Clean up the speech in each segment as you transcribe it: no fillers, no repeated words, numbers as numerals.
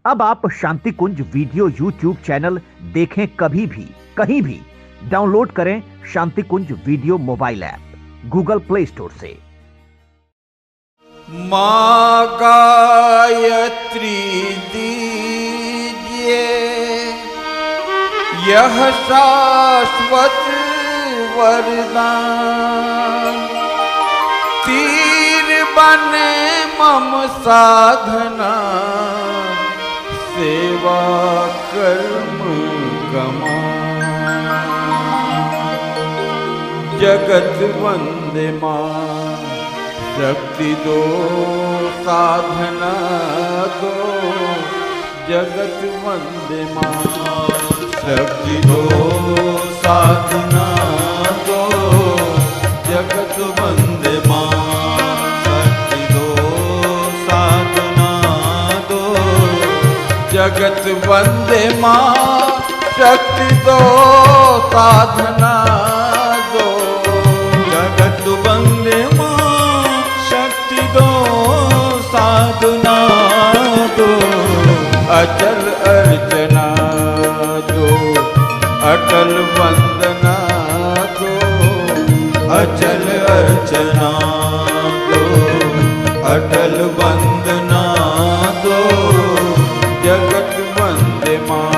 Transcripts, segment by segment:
अब आप Shanti Kunj video YouTube channel देखें कभी भी कहीं भी। डाउनलोड करें Shanti Kunj video mobile app Google Play Store से। मां गायत्री दीजिए यह शाश्वत वरदान, तीर बने मम साधना, सेवा कर्म गमान। जगत वंदे मां शक्ति दो, साधना दो, जगत वंदे मां शक्ति दो, साधना दो, जगत वंदे मां शक्ति दो, साधना दो, जगत वंदे मां शक्ति दो, साधना दो, जगत वंदे साधना दो, अचल अर्चना दो, अटल वंदना दो, अचल अर्चना दो, अटल वंदना दो, जगत वंदे मां।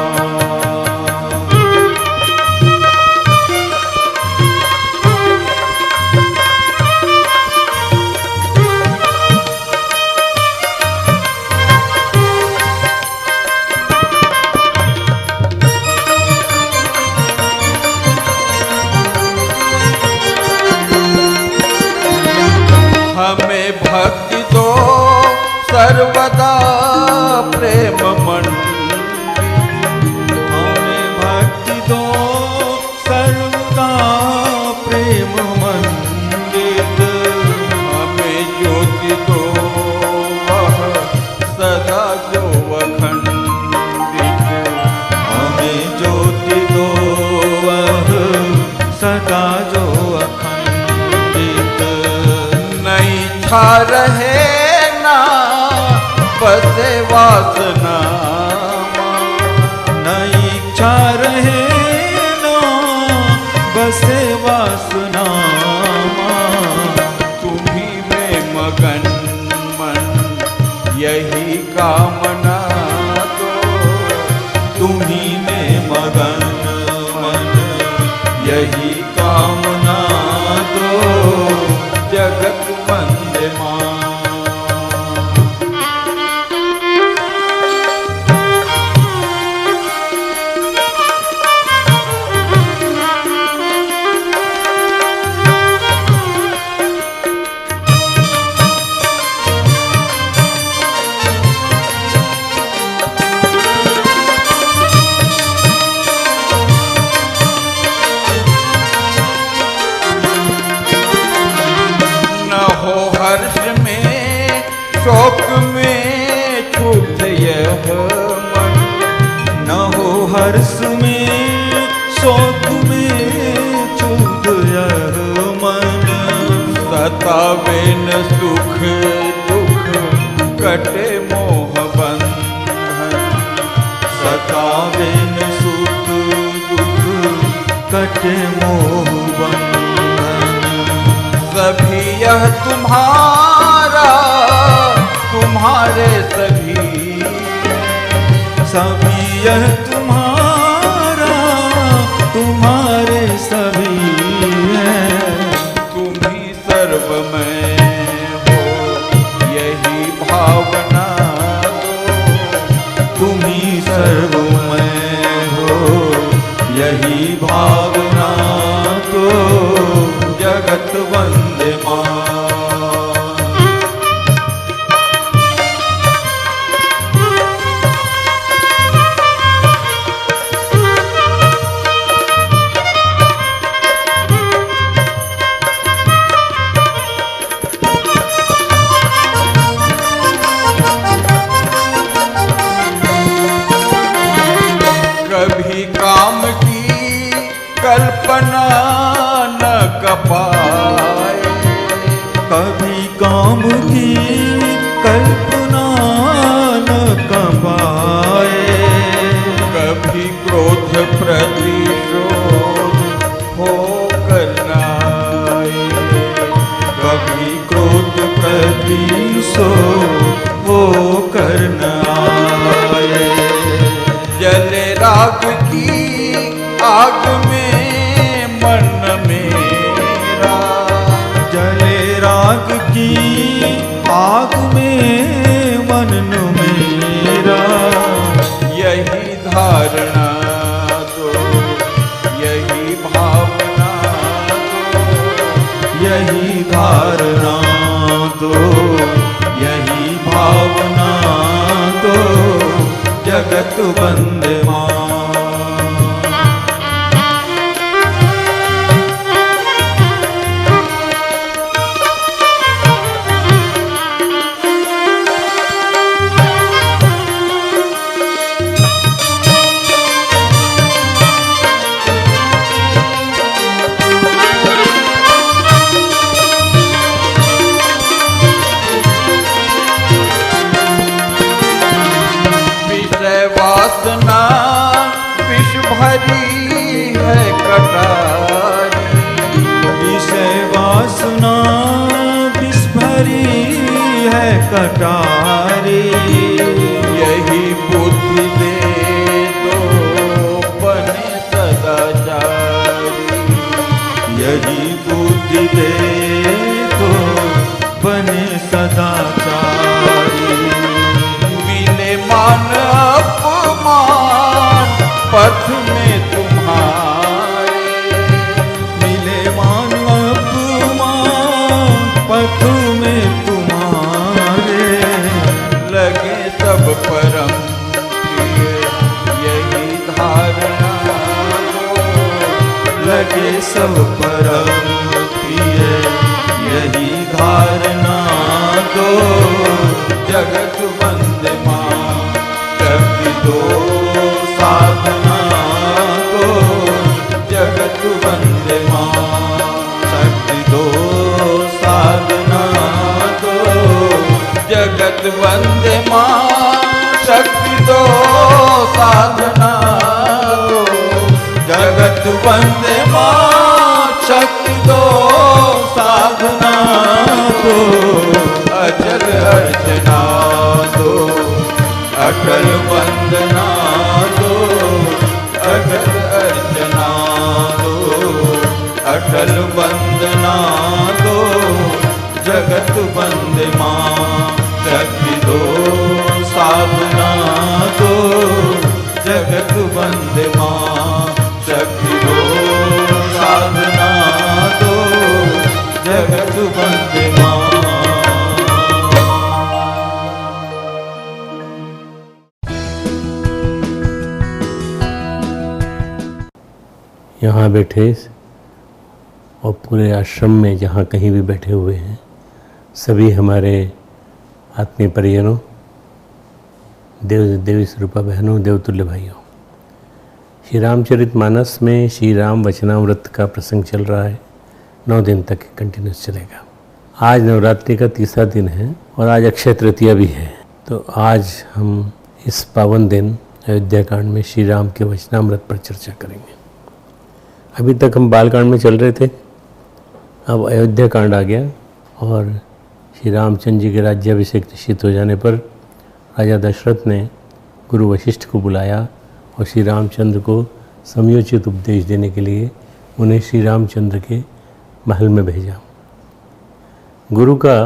हमें भक्ति दो सर्वदा प्रेम मंडित, हमें भक्ति दो सर्वदा प्रेम मंडित, हमें ज्योति दो वह सदा जो अखंडित, हमें ज्योति दो वह सदा जो अखंडित। रहे ना बसे वासना, नई इच्छा रहे ना बसे वासना, तुम्ही में मगन मन यही कामना दो, तुम्ही में मगन मन यही कामना दो, जगत वंदे मां। हर्ष में शोक में क्षुब्ध यह मन, न हो हर्ष में शोक में क्षुब्ध यह मन, सतावे न सुख दुख कटे मोह बंधन, सतावे न सुख दुख कटे मोह बंधन। सभी यह तुम्हारा तुम्हारे सभी, सभी यह तुम्हारा तुम्हारे सभी है, तुम ही सर्वमय हो यही भावना दो, तुम ही सर्वमय हो यही भावना दो, जगत वंदे मां। कभी काम की कल्पना न कपाए, कभी काम की कल्पना न कपाए, सो वो करना आए। जले राग की आग में मन मेरा, जले राग की आग में मन मेरा, यही धारणा दो, यही भावना दो, यही धारणा दो, यही भावना दो, जगत वंदे मां। वासना विष भरी है कटारी, विषय वासना विष भरी है कटारी, यही बुद्धि दे दो बने सदाचारी, यही बुद्धि दे दो बने सदाचारी। मिले मान अपमान पथ में तुम्हारे, मिले मान अपमान पथ में तुम्हारे, लगे सब परम प्रिय यही धारणा दो, लगे सब परम प्रिय यही धारणा दो, जगत वंदे मां। शक्ति दो साधना दो, जगत वंदे मां। शक्ति दो साधना दो, जगत वंदे मां। शक्ति दो साधना दो, जगत वंदे मां। शक्ति दो साधना दो, अचल अर्चना दो, अटल वंदना दो, अचल अर्चना दो, अटल वंदना दो, जगत वंदे मां। शक्ति दो साधना दो, जगत वंदे मां। शक्ति दो साधना दो, जगत वंदे मां। यहाँ बैठे और पूरे आश्रम में जहाँ कहीं भी बैठे हुए हैं सभी हमारे आत्मीय परिजनों, देवी स्वरूपा बहनों, देवतुल्य भाइयों, श्री रामचरितमानस में श्री राम वचनामृत का प्रसंग चल रहा है। 9 दिन तक कंटिन्यूस चलेगा। आज नवरात्रि का तीसरा दिन है और आज अक्षय तृतीया भी है। तो आज हम इस पावन दिन अयोध्या कांड में श्री राम के वचनामृत पर चर्चा करेंगे। अभी तक हम बालकांड में चल रहे थे, अब अयोध्या कांड आ गया और श्री रामचंद्र जी के राज्याभिषेक निश्चित हो जाने पर राजा दशरथ ने गुरु वशिष्ठ को बुलाया और श्री रामचंद्र को समयोचित उपदेश देने के लिए उन्हें श्री रामचंद्र के महल में भेजा। गुरु का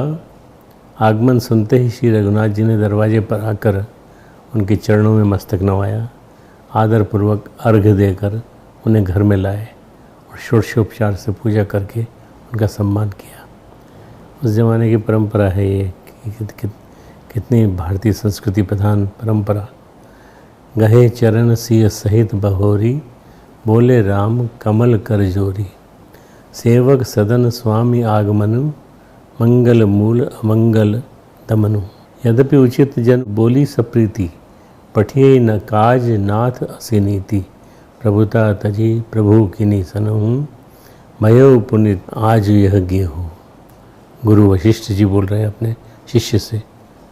आगमन सुनते ही श्री रघुनाथ जी ने दरवाजे पर आकर उनके चरणों में मस्तक नवाया, आदरपूर्वक अर्घ्य देकर उन्हें घर में लाए और षोडशोपचार से पूजा करके उनका सम्मान किया। उस ज़माने की परंपरा है ये कितनी भारतीय संस्कृति प्रधान परंपरा। गहे चरण सिय सहित बहोरी, बोले राम कमल कर जोरी, सेवक सदन स्वामी आगमनु, मंगल मूल अमंगल दमनु। यद्यपि उचित जन बोली सप्रीति, पठिए न काज नाथ असी नीति, प्रभुता तजी प्रभु किनी सनहूँ, मयो पुनित आज यह गेहूँ। गुरु वशिष्ठ जी बोल रहे हैं अपने शिष्य से,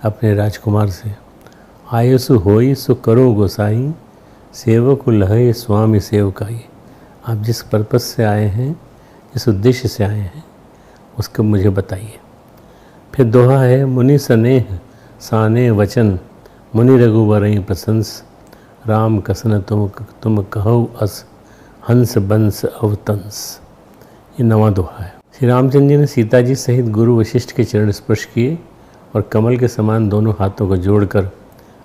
अपने राजकुमार से, आयुसु होई सो करो गोसाई, सेवक लहे स्वामी सेवकाई। आप जिस पर्पस से आए हैं, जिस उद्देश्य से आए हैं, उसको मुझे बताइए। फिर दोहा है, मुनि स्नेह साने वचन, मुनि रघुवरई प्रशंस, राम कसन तुम कहो अस, हंस बंस अवतंस। ये नवा दोहा है। श्री रामचंद्र जी ने सीता जी सहित गुरु वशिष्ठ के चरण स्पर्श किए और कमल के समान दोनों हाथों को जोड़कर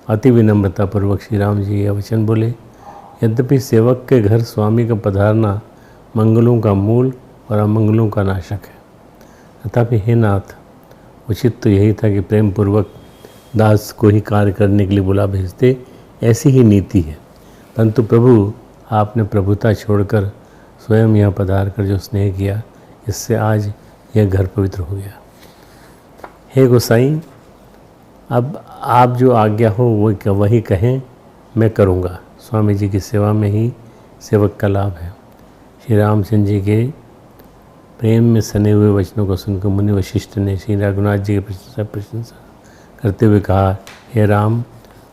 अति विनम्रतापूर्वक श्री राम जी यह वचन बोले, यद्यपि सेवक के घर स्वामी का पधारना मंगलों का मूल और अमंगलों का नाशक है, तथापि हे नाथ, उचित तो यही था कि प्रेम पूर्वक दास को ही कार्य करने के लिए बुला भेजते, ऐसी ही नीति है। परंतु प्रभु, आपने प्रभुता छोड़कर स्वयं यहाँ पधार कर जो स्नेह किया, इससे आज यह घर पवित्र हो गया। हे गोसाई, अब आप जो आज्ञा हो वो वही कहें, मैं करूँगा। स्वामी जी की सेवा में ही सेवक का लाभ है। श्री रामचंद्र जी के प्रेम में सने हुए वचनों को सुनकर मुनि वशिष्ठ ने श्री रघुनाथ जी की प्रशंसा करते हुए कहा, हे राम,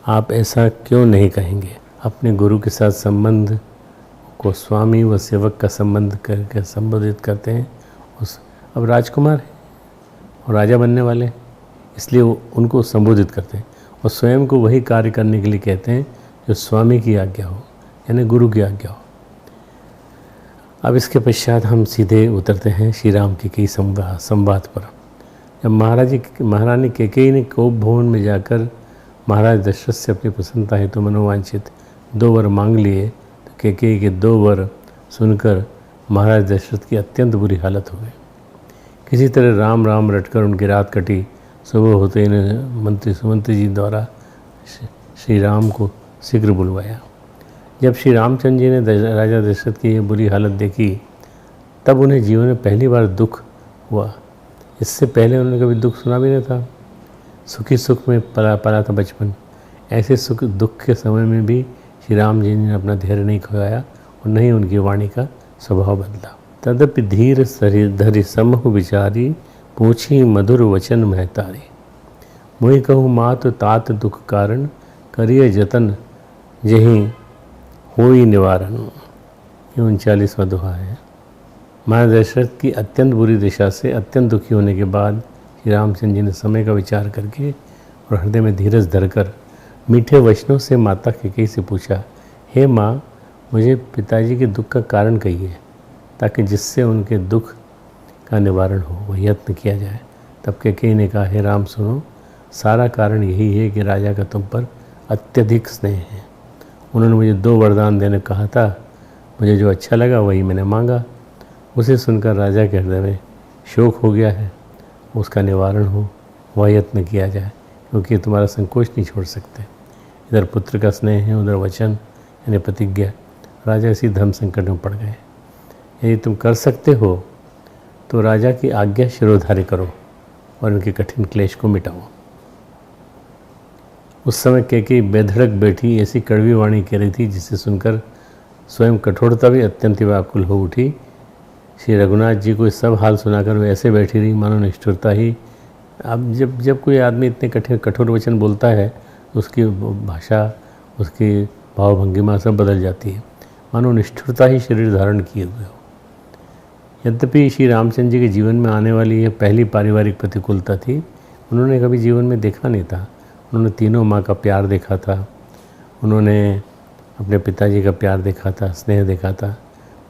आप ऐसा क्यों नहीं कहेंगे? अपने गुरु के साथ संबंध को स्वामी व सेवक का संबंध करके संबोधित करते हैं। अब राजकुमार हैं और राजा बनने वाले, इसलिए उनको संबोधित करते हैं और स्वयं को वही कार्य करने के लिए कहते हैं जो स्वामी की आज्ञा हो, यानी गुरु की आज्ञा हो। अब इसके पश्चात हम सीधे उतरते हैं श्री राम के कई संवाद पर। जब महारानी कैकेयी ने कोप भवन में जाकर महाराज दशरथ से अपनी प्रसन्नता हेतु मनोवांछित 2 वर मांग लिए, तो कैकेयी के 2 वर सुनकर महाराज दशरथ की अत्यंत बुरी हालत हो गई। किसी तरह राम राम रटकर उनकी रात कटी। सुबह होते ही मंत्री सुमंत्री जी द्वारा श्री राम को शीघ्र बुलवाया। जब श्री रामचंद्र जी ने राजा दशरथ की ये बुरी हालत देखी, तब उन्हें जीवन में पहली बार दुख हुआ। इससे पहले उन्होंने कभी दुख सुना भी नहीं था। सुखी सुख में पला था बचपन। ऐसे सुख दुख के समय में भी श्री राम जी ने अपना धैर्य नहीं खोया और न ही उनकी वाणी का स्वभाव बदला। तदपि धीर धरि समूह विचारी, पूछी मधुर वचन महतारी, मोहि कहूँ मात तात दुख कारण, करिय जतन जहीं होई निवारण। ये 39वां दोहा है। महाराज दशरथ की अत्यंत बुरी दिशा से अत्यंत दुखी होने के बाद श्री रामचंद्र जी ने समय का विचार करके और हृदय में धीरज धरकर मीठे वचनों से माता कैकेयी से पूछा, हे माँ, मुझे पिताजी के दुख का कारण कहिए, ताकि जिससे उनके दुख का निवारण हो, वह यत्न किया जाए। तब कैकेयी ने कहा, हे राम सुनो, सारा कारण यही है कि राजा का तुम पर अत्यधिक स्नेह है। उन्होंने मुझे 2 वरदान देने कहा था, मुझे जो अच्छा लगा वही मैंने मांगा। उसे सुनकर राजा के हृदय में शोक हो गया है, उसका निवारण हो, वह यत्न किया जाए, क्योंकि तुम्हारा संकोच नहीं छोड़ सकते। इधर पुत्र का स्नेह है, उधर वचन यानी प्रतिज्ञा। राजा इसी धर्म संकट में पड़ गए। यदि तुम कर सकते हो तो राजा की आज्ञा शिरोधार्य करो और उनके कठिन क्लेश को मिटाओ। उस समय कैकेयी बेधड़क बैठी ऐसी कड़वी वाणी कह रही थी, जिसे सुनकर स्वयं कठोरता भी अत्यंत व्याकुल हो उठी। श्री रघुनाथ जी को सब हाल सुनाकर वे ऐसे बैठी रही मानो निष्ठुरता ही। अब जब कोई आदमी इतने कठोर वचन बोलता है, उसकी भाषा, उसकी भावभंगिमा सब बदल जाती है, मानो निष्ठुरता ही शरीर धारण किए हुए हो। यद्यपि श्री रामचंद्र जी के जीवन में आने वाली यह पहली पारिवारिक प्रतिकूलता थी। उन्होंने कभी जीवन में देखा नहीं था। उन्होंने तीनों माँ का प्यार देखा था, उन्होंने अपने पिताजी का प्यार देखा था, स्नेह देखा था,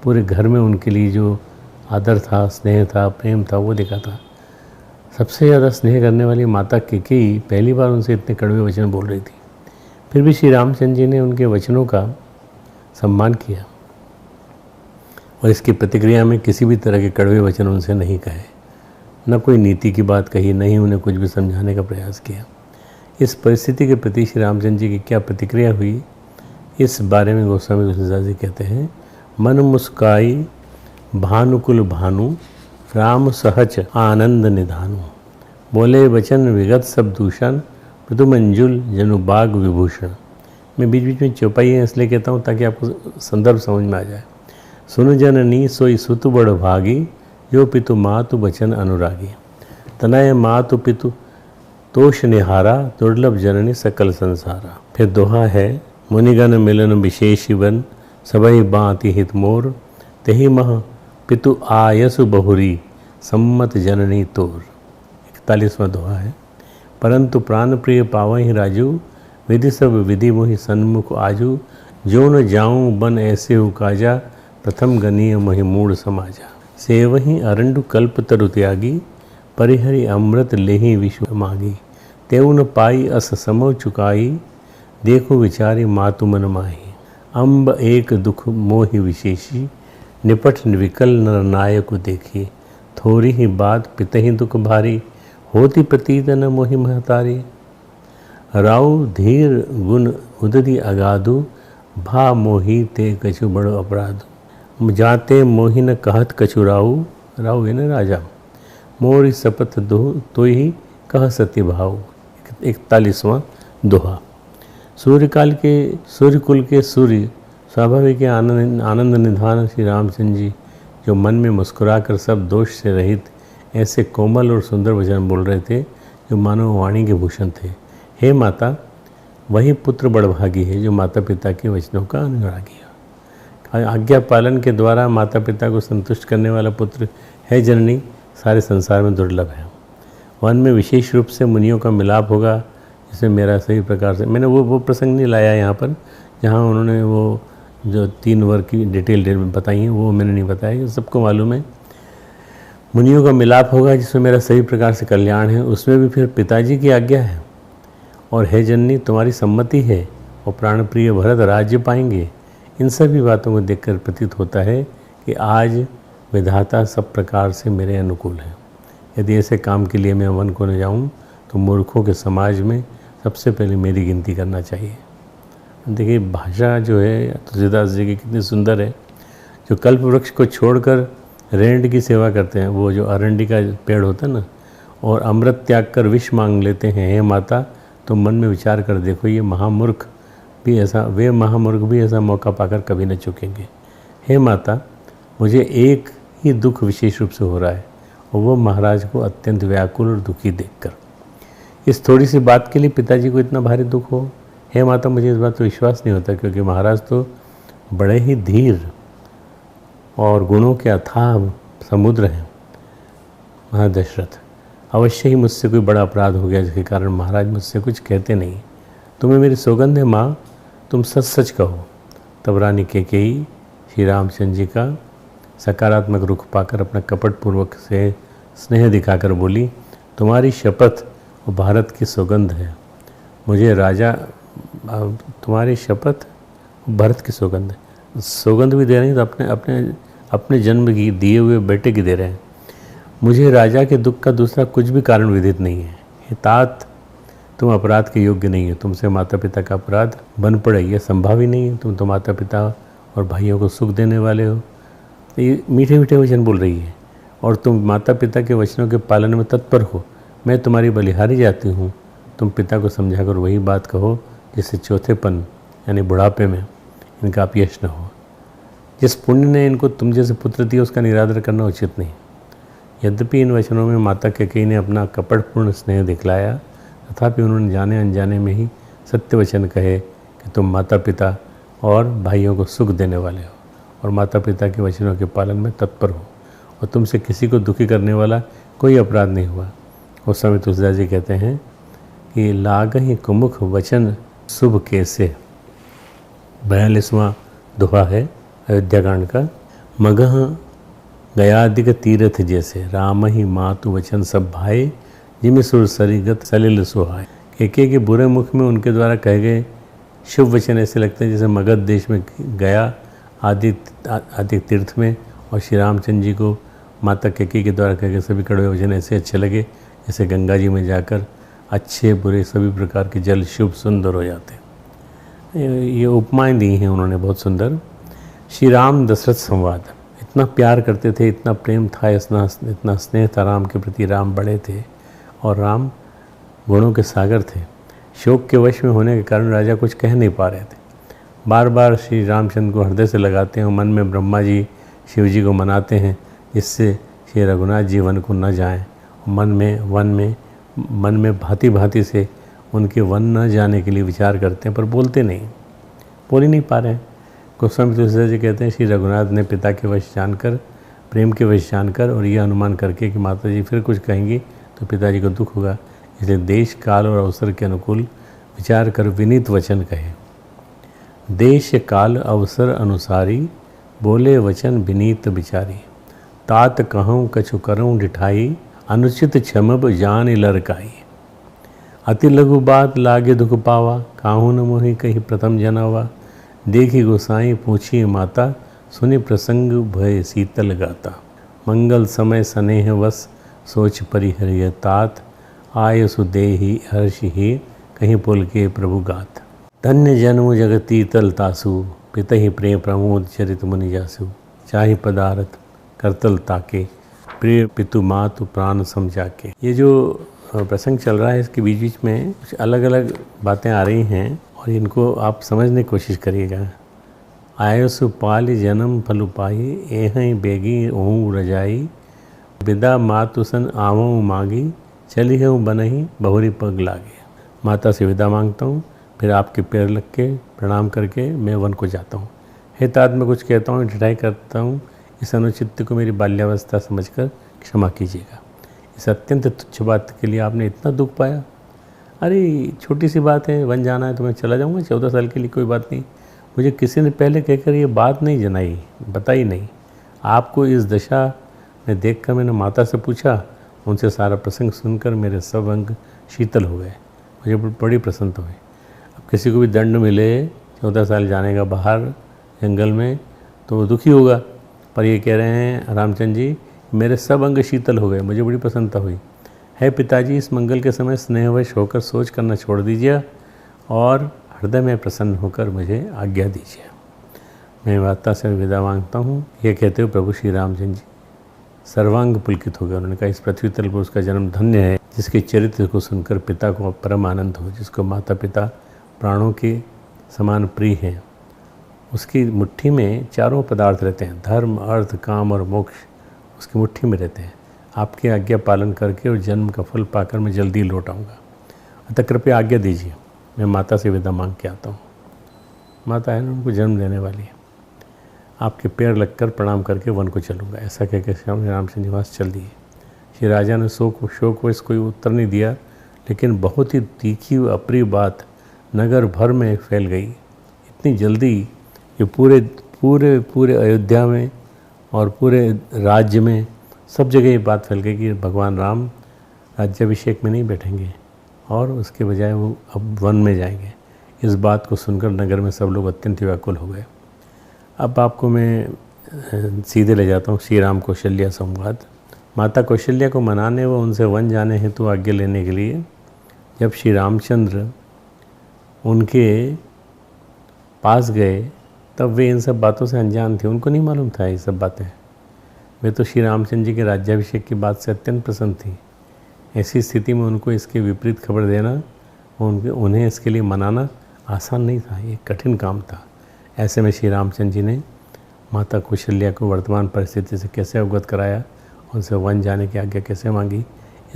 पूरे घर में उनके लिए जो आदर था, स्नेह था, प्रेम था, वो देखा था। सबसे ज़्यादा स्नेह करने वाली माता कैकेयी पहली बार उनसे इतने कड़वे वचन बोल रही थी। फिर भी श्री रामचंद्र जी ने उनके वचनों का सम्मान किया और इसकी प्रतिक्रिया में किसी भी तरह के कड़वे वचन उनसे नहीं कहे, न कोई नीति की बात कही, न ही उन्हें कुछ भी समझाने का प्रयास किया। इस परिस्थिति के प्रति श्री रामचंद्र जी की क्या प्रतिक्रिया हुई, इस बारे में गोस्वामी तुलसीदास जी कहते हैं, मन मुस्काई भानुकुल भानु, राम सहज आनंद निधानु, बोले वचन विगत सब दूषण, मृदु मंजुल जनु बाग विभूषण। मैं बीच बीच में चौपाई इसलिए कहता हूँ ताकि आपको संदर्भ समझ में आ जाए। सुन जननी सोई सुतु बड़ भागी, जो पितु मातु बचन अनुरागी, तनय मातु पितु तोष निहारा, दुर्लभ जननी सकल संसारा। फिर दोहा है, मुनिगण मिलन विशेष वन, सबई बाति हित मोर, तेहि मह पितु आयसु बहुरी, सम्मत जननी तोर। 41वां दोहा है। परंतु प्राण प्रिय पावहि राजू, विधि सब विधि मोहि सन्मुख आजू। जो न जाऊं बन ऐसे हु काजा, प्रथम गनीय मोहि मूढ़ समाजा। सेवहि अरंडु कल्प तरु त्यागी, परिहरि अमृत लेहि विश्व मागी। तेउ न पाई अस समो चुकाई, देखो विचारी मातु मन माही। अम्ब एक दुख मोहि विशेषी, निपट विकल नर नायक देखी। थोड़ी ही बात पितहि दुख भारी, होती प्रतीत न मोहि महतारी। राउ धीर गुण उदरी अगाधु, भा मोहि ते कछु बड़ो अपराधु। जाते मोहि न कहत कछु राउ, राउ है न राजा। मोरी शपथ दो तो ही कह सत्य भाव। 41वां दोहा। सूर्यकुल के सूर्य स्वाभाविक आनंद निधान श्री रामचंद्र जी, जो मन में मुस्कुराकर सब दोष से रहित ऐसे कोमल और सुंदर वचन बोल रहे थे जो मानव वाणी के भूषण थे। हे माता, वही पुत्र बड़भागी है जो माता पिता के वचनों का अनुरागी है। आज्ञा पालन के द्वारा माता पिता को संतुष्ट करने वाला पुत्र है जननी, सारे संसार में दुर्लभ है। वन में विशेष रूप से मुनियों का मिलाप होगा, जिसमें मेरा सही प्रकार से, मैंने वो प्रसंग नहीं लाया यहाँ पर जहाँ उन्होंने वो जो 3 वर्ग की डिटेल बताई हैं, वो मैंने नहीं बताया, सबको मालूम है। मुनियों का मिलाप होगा जिसमें मेरा सही प्रकार से कल्याण है, उसमें भी फिर पिताजी की आज्ञा है। और हे जननी, तुम्हारी सम्मति है और प्राणप्रिय भरत राज्य पाएंगे। इन सभी बातों को देखकर प्रतीत होता है कि आज विधाता सब प्रकार से मेरे अनुकूल है। यदि ऐसे काम के लिए मैं वन को न जाऊँ तो मूर्खों के समाज में सबसे पहले मेरी गिनती करना चाहिए। देखिए भाषा जो है तुलसीदास जी की कितनी सुंदर है। जो कल्प वृक्ष को छोड़कर रेंड की सेवा करते हैं, वो जो अरंडी का पेड़ होता है ना, और अमृत त्याग कर विष मांग लेते हैं, हे माता तो मन में विचार कर देखो, ये महामूर्ख भी ऐसा, वे महामूर्ख भी ऐसा मौका पाकर कभी न चुकेंगे। हे माता, मुझे एक ही दुख विशेष रूप से हो रहा है और वो महाराज को अत्यंत व्याकुल और दुखी देखकर। इस थोड़ी सी बात के लिए पिताजी को इतना भारी दुख हो। हे माता, मुझे इस बात पर विश्वास नहीं होता, क्योंकि महाराज तो बड़े ही धीर और गुणों के अथाह समुद्र हैं। महादशरथ, अवश्य ही मुझसे कोई बड़ा अपराध हो गया जिसके कारण महाराज मुझसे कुछ कहते नहीं। तुम्हें मेरी सौगंध है माँ, तुम सच सच कहो। तब रानी कैकेयी श्री रामचंद्र जी का सकारात्मक रुख पाकर अपना कपटपूर्वक से स्नेह दिखाकर बोली, तुम्हारी शपथ और भारत की सौगंध है। मुझे राजा, तुम्हारी शपथ भारत की सौगंध है। सौगंध भी दे रहे हैं तो अपने जन्म की दिए हुए बेटे की दे रहे हैं। मुझे राजा के दुख का दूसरा कुछ भी कारण विदित नहीं है। हे तात, तुम अपराध के योग्य नहीं हो। तुमसे माता पिता का अपराध बन पड़े, यह संभव ही नहीं है। तुम तो माता पिता और भाइयों को सुख देने वाले हो। ये मीठे मीठे वचन बोल रही है और तुम माता पिता के वचनों के पालन में तत्पर हो। मैं तुम्हारी बलिहारी जाती हूँ। तुम पिता को समझाकर वही बात कहो जिससे चौथेपन यानी बुढ़ापे में इनका अपयश न हो। जिस पुण्य ने इनको तुम जैसे पुत्र दिया उसका निरादर करना उचित नहीं। यद्यपि इन वचनों में माता कैकेयी ने अपना कपटपूर्ण स्नेह दिखलाया, तथापि उन्होंने जाने अनजाने में ही सत्य वचन कहे कि तुम माता पिता और भाइयों को सुख देने वाले हो और माता पिता के वचनों के पालन में तत्पर हो, और तुमसे किसी को दुखी करने वाला कोई अपराध नहीं हुआ। उस समय तुलसीदास जी कहते हैं कि लागहि कुमुख वचन शुभ कैसे। 42वां दोहा है अयोध्याकांड का। मगह गयादिक तीर्थ जैसे, राम ही मातु वचन सब भाई, जिम सुर सरिगत सलिल सुहाय। कैकेयी के बुरे मुख में उनके द्वारा कहे गए शुभ वचन ऐसे लगते हैं जैसे मगध देश में गया आदि तीर्थ में, और श्री रामचंद्र जी को माता कैकेयी के द्वारा कहे गए सभी कड़वे वचन ऐसे अच्छे लगे जैसे गंगा जी में जाकर अच्छे बुरे सभी प्रकार के जल शुभ सुंदर हो जाते हैं। ये उपमाएं दी हैं उन्होंने बहुत सुंदर। श्री राम दशरथ संवाद, इतना प्यार करते थे, इतना प्रेम था, इतना स्नेह था राम के प्रति। राम बड़े थे और राम गुणों के सागर थे। शोक के वश में होने के कारण राजा कुछ कह नहीं पा रहे थे। बार बार श्री रामचंद्र को हृदय से लगाते हैं, मन में ब्रह्मा जी शिव जी को मनाते हैं जिससे श्री रघुनाथ जी वन को न जाएं। मन में भांति भांति से उनके वन न जाने के लिए विचार करते हैं, पर बोल ही नहीं पा रहे हैं। गोस्वामी तुलसीदास जी कहते हैं श्री रघुनाथ ने पिता के वश जानकर, प्रेम के वश जानकर और यह अनुमान करके कि माता जी फिर कुछ कहेंगी तो पिताजी को दुख होगा, इसलिए देश काल और अवसर के अनुकूल विचार कर विनीत वचन कहे। देश काल अवसर अनुसारी, बोले वचन विनीत विचारी। तात कहूँ कछु करऊँ डिठाई, अनुचित क्षमब जान लरकाई। अति लघु बात लागे दुख पावा, काहू न मोहि कही प्रथम जनावा। देखी गोसाई पूछी माता, सुनि प्रसंग भय शीतल गाता। मंगल समय स्नेह वश, सोच परिहरिय तात। आय सुदेहि हर्ष ही, कहीं पुल के प्रभु गात। धन्य जन्म जगती तल तासु, पितहि प्रेम प्रमोद चरित मुनि जासु। चाहि पदारथ करतल ताके, प्रिय पितु मातु प्राण समझाके। ये जो प्रसंग चल रहा है इसके बीच बीच में कुछ अलग अलग बातें आ रही हैं और इनको आप समझने की कोशिश करिएगा। आयुसु पाल जन्म फल पाई, एहि बेगी ओहूँ रजाई। विदा मातु सन आवऊँ मांगी, चली हूँ बनही बहुरी पग लागे। माता से विदा मांगता हूँ, फिर आपके पैर लग के प्रणाम करके मैं वन को जाता हूँ। हे तात मैं कुछ कहता हूँ, ढिठाई करता हूँ, इस अनुचित को मेरी बाल्यावस्था समझकर क्षमा कीजिएगा। इस अत्यंत तुच्छ बात के लिए आपने इतना दुख पाया। अरे छोटी सी बात है, वन जाना है तो मैं चला जाऊँगा, 14 साल के लिए कोई बात नहीं। मुझे किसी ने पहले कहकर ये बात नहीं जनाई, बताई नहीं। आपको इस दशा में देखकर मैंने माता से पूछा, उनसे सारा प्रसंग सुनकर मेरे सब अंग शीतल हो गए, मुझे बड़ी प्रसन्नता हुई। अब किसी को भी दंड मिले 14 साल जाने का बाहर जंगल में तो वो दुखी होगा, पर ये कह रहे हैं रामचंद्र जी मेरे सब अंग शीतल हो गए, मुझे बड़ी प्रसन्नता हुई। है पिताजी, इस मंगल के समय स्नेहवश होकर सोच करना छोड़ दीजिए और हृदय में प्रसन्न होकर मुझे आज्ञा दीजिए। मैं माता से विदा मांगता हूँ। ये कहते हुए प्रभु श्री रामचंद्र जी सर्वांग पुलकित हो गए। उन्होंने कहा, इस पृथ्वी तल पर उसका जन्म धन्य है जिसके चरित्र को सुनकर पिता को परम आनंद हो, जिसको माता पिता प्राणों के समान प्रिय हैं। उसकी मुट्ठी में चारों पदार्थ रहते हैं, धर्म अर्थ काम और मोक्ष उसकी मुट्ठी में रहते हैं। आपकी आज्ञा पालन करके और जन्म का फल पाकर मैं जल्दी लौट आऊँगा, अतः कृपया आज्ञा दीजिए। मैं माता से विदा मांग के आता हूँ। माता है ना, उनको जन्म देने वाली है। आपके पैर लगकर प्रणाम करके वन को चलूँगा। ऐसा कहकर श्री रामचंद्र निवास चल दिए। श्री राजा ने शोकवश कोई उत्तर नहीं दिया, लेकिन बहुत ही तीखी अप्रिय बात नगर भर में फैल गई। इतनी जल्दी ये पूरे पूरे पूरे अयोध्या में और पूरे राज्य में सब जगह ये बात फैल गई कि भगवान राम राज्याभिषेक में नहीं बैठेंगे और उसके बजाय वो अब वन में जाएंगे। इस बात को सुनकर नगर में सब लोग अत्यंत व्याकुल हो गए। अब आपको मैं सीधे ले जाता हूँ श्री राम कौशल्या संवाद। माता कौशल्या को मनाने व उनसे वन जाने हेतु आज्ञा लेने के लिए जब श्री रामचंद्र उनके पास गए तब वे इन सब बातों से अनजान थे, उनको नहीं मालूम था ये सब बातें। वे तो श्री रामचंद्र जी के राज्याभिषेक की बात से अत्यंत प्रसन्न थी। ऐसी स्थिति में उनको इसके विपरीत खबर देना, उन्हें इसके लिए मनाना आसान नहीं था, ये कठिन काम था। ऐसे में श्री रामचंद्र जी ने माता कौशल्या को वर्तमान परिस्थिति से कैसे अवगत कराया, उनसे वन जाने की आज्ञा कैसे मांगी,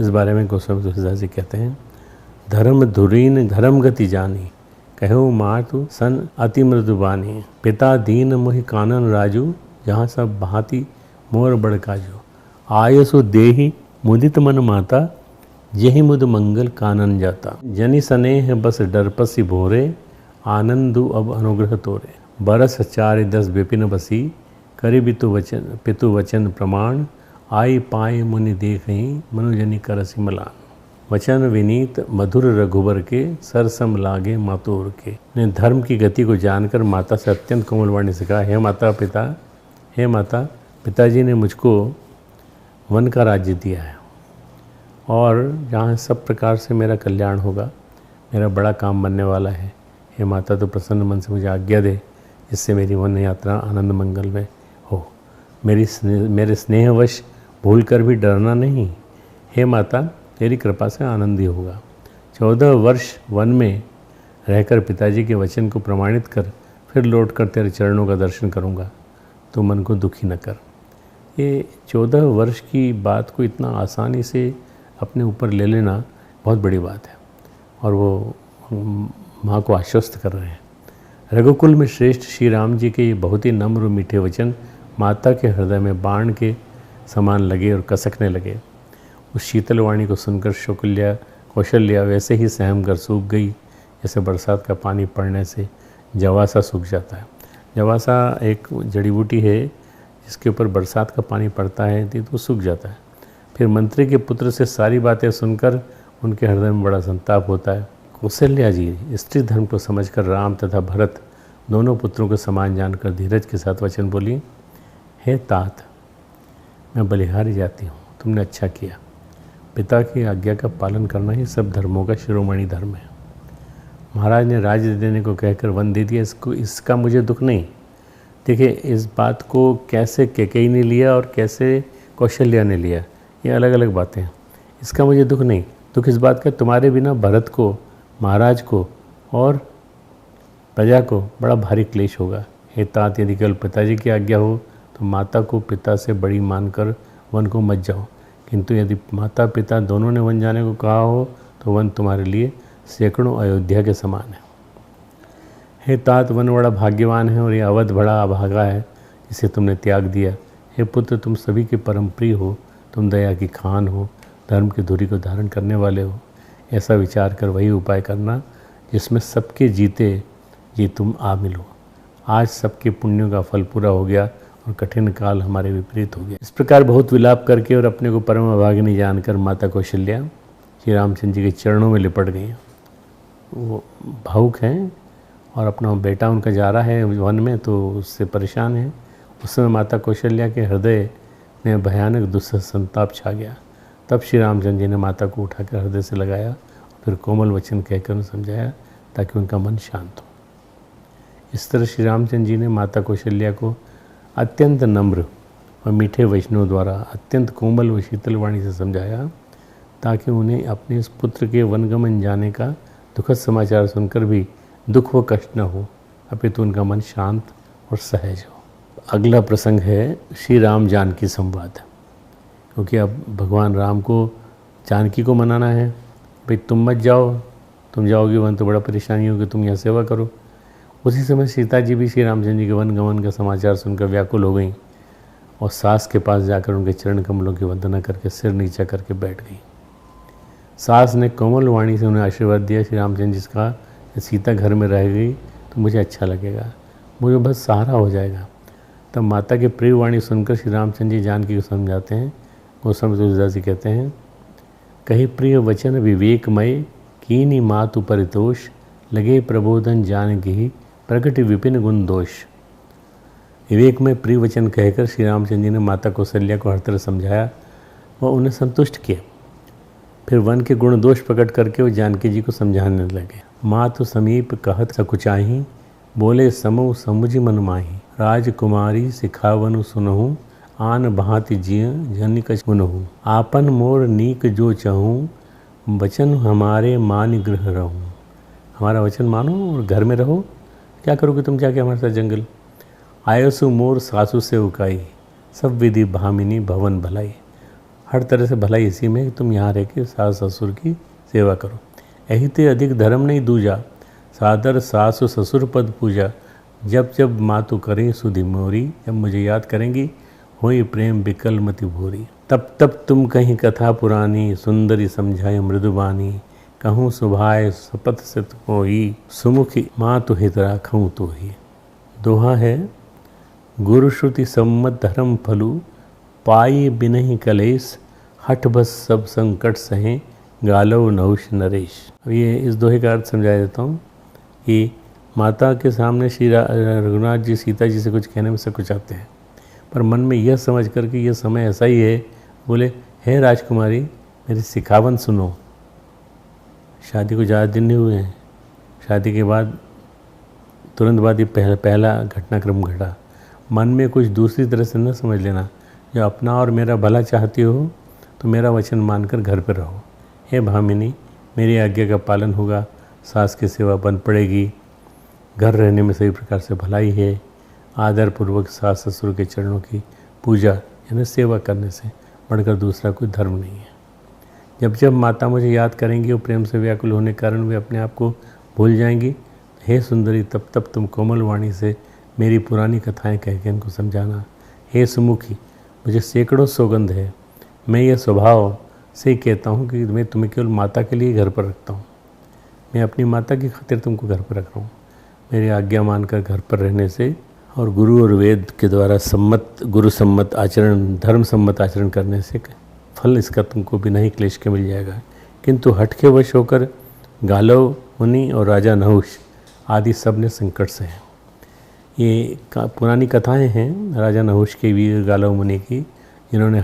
इस बारे में गोस्वामी तुलसीदास जी कहते हैं, धर्म धुरीन धर्म गति जानी, कहो मातु सन अति मृदुबानी। पिता दीन मोहि कानन राजू, जहाँ सब भांति मोर बड़काजू। आयसु देहि मुदित मन माता, यही मुद मंगल कानन जाता। जनि स्नेह बस डरपसी भोरे, आनंदु अब अनुग्रह तोरे। बरस 4-10 विपिन बसी, करि पितु वचन प्रमाण। आई पाए मुनि देखहीं, मनुजनि करसि मलान। वचन विनीत मधुर रघुबर के, सरसम लागे मातोर के। ने धर्म की गति को जानकर माता से अत्यंत कोमल वाणी से कहा, हे माता पिताजी ने मुझको वन का राज्य दिया है और जहाँ सब प्रकार से मेरा कल्याण होगा, मेरा बड़ा काम बनने वाला है। हे माता, तो प्रसन्न मन से मुझे आज्ञा दे, जिससे मेरी वन यात्रा आनंद मंगल में हो। मेरे स्नेहवश भूल कर भी डरना नहीं। हे माता, तेरी कृपा से आनंद ही होगा। 14 वर्ष वन में रहकर पिताजी के वचन को प्रमाणित कर फिर लौटकर तेरे चरणों का दर्शन करूँगा, तो मन को दुखी न कर। ये 14 वर्ष की बात को इतना आसानी से अपने ऊपर ले लेना बहुत बड़ी बात है, और वो माँ को आश्वस्त कर रहे हैं। रघुकुल में श्रेष्ठ श्री राम जी के ये बहुत ही नम्र और मीठे वचन माता के हृदय में बाण के समान लगे और कसकने लगे। उस शीतल वाणी को सुनकर कौशल्या वैसे ही सहम कर सूख गई जैसे बरसात का पानी पड़ने से जवासा सूख जाता है। जवासा एक जड़ी बूटी है जिसके ऊपर बरसात का पानी पड़ता है तो वो सूख जाता है। फिर मंत्री के पुत्र से सारी बातें सुनकर उनके हृदय में बड़ा संताप होता है। कौशल्या जी स्त्री धर्म को समझकर राम तथा भरत दोनों पुत्रों को समान जानकर धीरज के साथ वचन बोली, हे तात, मैं बलिहारी जाती हूँ, तुमने अच्छा किया। पिता की आज्ञा का पालन करना ही सब धर्मों का शिरोमणि धर्म है। महाराज ने राज्य देने को कहकर वन दे दिया, इसका मुझे दुख नहीं। देखिए, इस बात को कैसे कैकेयी ने लिया और कैसे कौशल्या ने लिया, ये अलग अलग बातें हैं। इसका मुझे दुख नहीं, दुख इस बात का तुम्हारे बिना भरत को, महाराज को और प्रजा को बड़ा भारी क्लेश होगा। हे तात, यदि केवल पिताजी की आज्ञा हो तो माता को पिता से बड़ी मानकर वन को मत जाओ, किंतु यदि माता पिता दोनों ने वन जाने को कहा हो तो वन तुम्हारे लिए सैकड़ों अयोध्या के समान है। हे तात, वन बड़ा भाग्यवान है और ये अवध बड़ा अभागा है जिसे तुमने त्याग दिया। हे पुत्र, तुम सभी के परम प्रिय हो, तुम दया की खान हो, धर्म की धुरी को धारण करने वाले हो। ऐसा विचार कर वही उपाय करना जिसमें सबके जीते जी तुम आ मिलो। आज सबके पुण्यों का फल पूरा हो गया और कठिन काल हमारे विपरीत हो गया। इस प्रकार बहुत विलाप करके और अपने को परम अभागिनी जानकर माता कौशल्या श्री रामचंद्र जी के चरणों में लिपट गई। वो भावुक हैं और अपना बेटा उनका जा रहा है वन में तो उससे परेशान है। उस समय माता कौशल्या के हृदय में भयानक दुस्सह संताप छा गया। तब श्री रामचंद्र जी ने माता को उठाकर हृदय से लगाया, फिर कोमल वचन कहकर उन्हें समझाया ताकि उनका मन शांत हो। इस तरह श्री रामचंद्र जी ने माता कौशल्या को अत्यंत नम्र और मीठे वचनों द्वारा अत्यंत कोमल व शीतल वाणी से समझाया ताकि उन्हें अपने इस पुत्र के वनगमन जाने का दुखद समाचार सुनकर भी दुख व कष्ट न हो, अपितु उनका मन शांत और सहज हो। अगला प्रसंग है श्री राम जानकी संवाद, क्योंकि अब भगवान राम को जानकी को मनाना है, भाई तुम मत जाओ, तुम जाओगे वन तो बड़ा परेशानी होगी, तुम यहाँ सेवा करो। उसी समय सीता जी भी श्री रामचंद्र जी के वन गमन का समाचार सुनकर व्याकुल हो गई और सास के पास जाकर उनके चरण कमलों की वंदना करके सिर नीचा करके बैठ गई। सास ने कोमल वाणी से उन्हें आशीर्वाद दिया, श्री रामचंद्र जी का सीता घर में रह गई तो मुझे अच्छा लगेगा, मुझे बस सहारा हो जाएगा। तब माता के प्रिय वाणी सुनकर श्री रामचंद्र जी जानकी को समझाते हैं। गोस्वामी तुलसीदास जी कहते हैं, कही प्रिय वचन विवेकमय कीनी मातु परितोष, लगे प्रबोधन जानकी प्रगट विपिन गुण दोष। विवेक में प्रिय वचन कहकर श्री रामचंद्र जी ने माता कौशल्या को हर तरह समझाया व उन्हें संतुष्ट किया। फिर वन के गुण दोष प्रकट करके वो जानकी जी को समझाने लगे। मातु समीप कहत सकुचाही, बोले समो समुझ मन माही, राजकुमारी सिखावनु सुनहु, आन भांति जिय जन कछ गुनहु, आपन मोर नीक जो चहूँ, वचन हमारे मान गृह रहूँ। हमारा वचन मानो और घर में रहो। क्या करोगे तुम जाके हमारे साथ जंगल। आयसु मोर सासु से उकाई, सब विधि भामिनी भवन भलाई। हर तरह से भलाई इसी में कि तुम यहाँ रह के सास ससुर की सेवा करो। यही ते अधिक धर्म नहीं दूजा, सादर सासु ससुर पद पूजा। जब जब मातु करें सुधि मोरी, जब मुझे याद करेंगी होई प्रेम विकल मति भोरी। तब तब तुम कहीं कथा पुरानी, सुंदरी समझाए मृदुबानी, कहूँ सुभाए सपथ सित को ही, सुमुखी माँ तो हित राखूँ तो ही। दोहा है, गुरु श्रुति सम्मत धर्म फलु, पाई बिनहि कलेश, हठ बस सब संकट सहें, गालव नहुष नरेश। अब ये इस दोहे का अर्थ समझा देता हूँ कि माता के सामने श्री रघुनाथ जी सीता जी से कुछ कहने में सब कुछ आते हैं, पर मन में यह समझ कर कि यह समय ऐसा ही है, बोले हे राजकुमारी मेरी सिखावन सुनो। शादी को ज़्यादा दिन नहीं हुए हैं, शादी के बाद तुरंत बाद ये पहला घटनाक्रम घटा। मन में कुछ दूसरी तरह से न समझ लेना। जो अपना और मेरा भला चाहती हो तो मेरा वचन मानकर घर पर रहो। हे भामिनी, मेरी आज्ञा का पालन होगा, सास की सेवा बन पड़ेगी, घर रहने में सही प्रकार से भलाई है। आदरपूर्वक सास ससुर के चरणों की पूजा यानी सेवा करने से बढ़कर दूसरा कोई धर्म नहीं है। जब जब माता मुझे याद करेंगी और प्रेम से व्याकुल होने के कारण वे अपने आप को भूल जाएंगी, हे सुंदरी तब तब तुम कोमल वाणी से मेरी पुरानी कथाएं कह के इनको समझाना। हे सुमुखी, मुझे सैकड़ों सौगंध है, मैं यह स्वभाव से कहता हूँ कि मैं तुम्हें केवल माता के लिए घर पर रखता हूँ। मैं अपनी माता की खातिर तुमको घर पर रख रहा हूँ। मेरी आज्ञा मानकर घर पर रहने से और गुरु और वेद के द्वारा गुरु सम्मत आचरण, धर्म सम्मत आचरण करने से फल इसका तुमको बिना ही क्लेश के मिल जाएगा। किंतु हठ के वश होकर गालव मुनि और राजा नहुष आदि सब ने संकट से हैं। ये पुरानी कथाएं हैं राजा नहुष के, वीर गालव मुनि की, जिन्होंने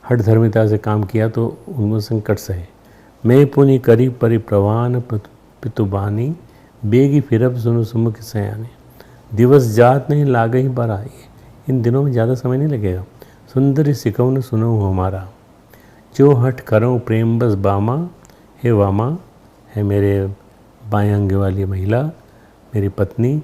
हठ धर्मिता से काम किया तो उनको संकट से है। मैं पुनि करी परिप्रवान पितुबानी, बेगी फिरब सुनु सुमुख सयानी। दिवस जात नहीं लागे ही बारा, इन दिनों में ज़्यादा समय नहीं लगेगा। सुंदरी सिकवन सुनो हमारा, जो हठ करो प्रेम बस बामा। हे वामा, है मेरे बाएं अंग वाली महिला, मेरी पत्नी,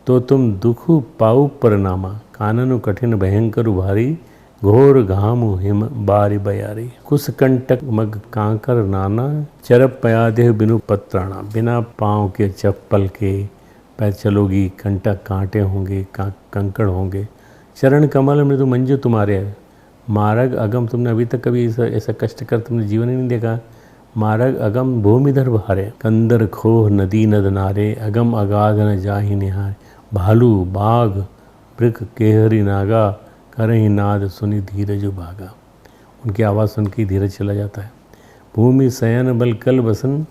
तो तुम दुखु पाऊ परनामा। काननु कठिन भयंकर भारी, घोर घामु हिम बारी बयारी। कुस कंटक मग कांकर नाना, चरप पयादेह बिनु पत्राणा। बिना पाँव के चप्पल के पैर चलोगी, कंटक कांटे होंगे, कंकड़ होंगे। चरण कमल मृदु मंजू तुम्हारे, मार्ग अगम। तुमने अभी तक कभी ऐसा कष्ट कर तुमने जीवन ही नहीं देखा। मार्ग अगम भूमिधर भारे, कंदर खोह नदी नद नारे। अगम अगाध न जाहि निहार, भालू बाघ वृक केहरी नागा। करहि नाद सुनि धीरज भागा। उनकी आवाज़ सुन के धीरज चला जाता है। भूमि शयन बल कल बसन,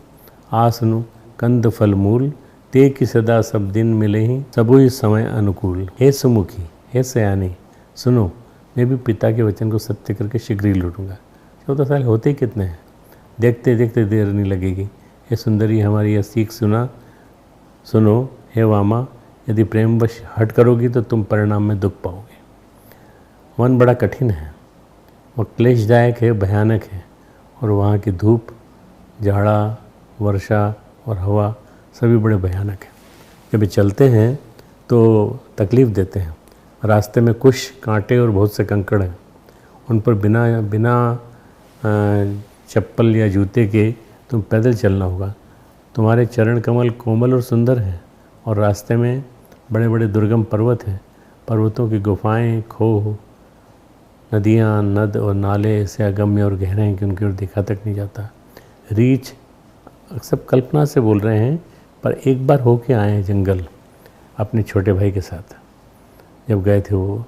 आसनु कंद फल मूल। ते की सदा सब दिन मिले ही, सबुई समय अनुकूल। हे सुमुखी, हे सयानी, सुनो, मैं भी पिता के वचन को सत्य करके शीघ्र ही लौटूंगा। 14 साल होते ही कितने हैं, देखते देखते देर नहीं लगेगी। हे सुंदरी, हमारी यह सीख सुनो। हे वामा, यदि प्रेमवश हट करोगी तो तुम परिणाम में दुख पाओगे। वन बड़ा कठिन है, वह क्लेशदायक है, भयानक है, और वहाँ की धूप, जाड़ा, वर्षा और हवा सभी बड़े भयानक हैं। जब चलते हैं तो तकलीफ़ देते हैं। रास्ते में कुछ कांटे और बहुत से कंकड़ हैं, उन पर बिना चप्पल या जूते के तुम पैदल चलना होगा। तुम्हारे चरण कमल कोमल और सुंदर हैं, और रास्ते में बड़े बड़े दुर्गम पर्वत हैं। पर्वतों की गुफाएं, खोह, नदियाँ, नद और नाले ऐसे अगम्य और गहरे हैं कि उनकी ओर देखा तक नहीं जाता। रीछ, सब कल्पना से बोल रहे हैं, पर एक बार होके आए हैं जंगल अपने छोटे भाई के साथ, जब गए थे वो,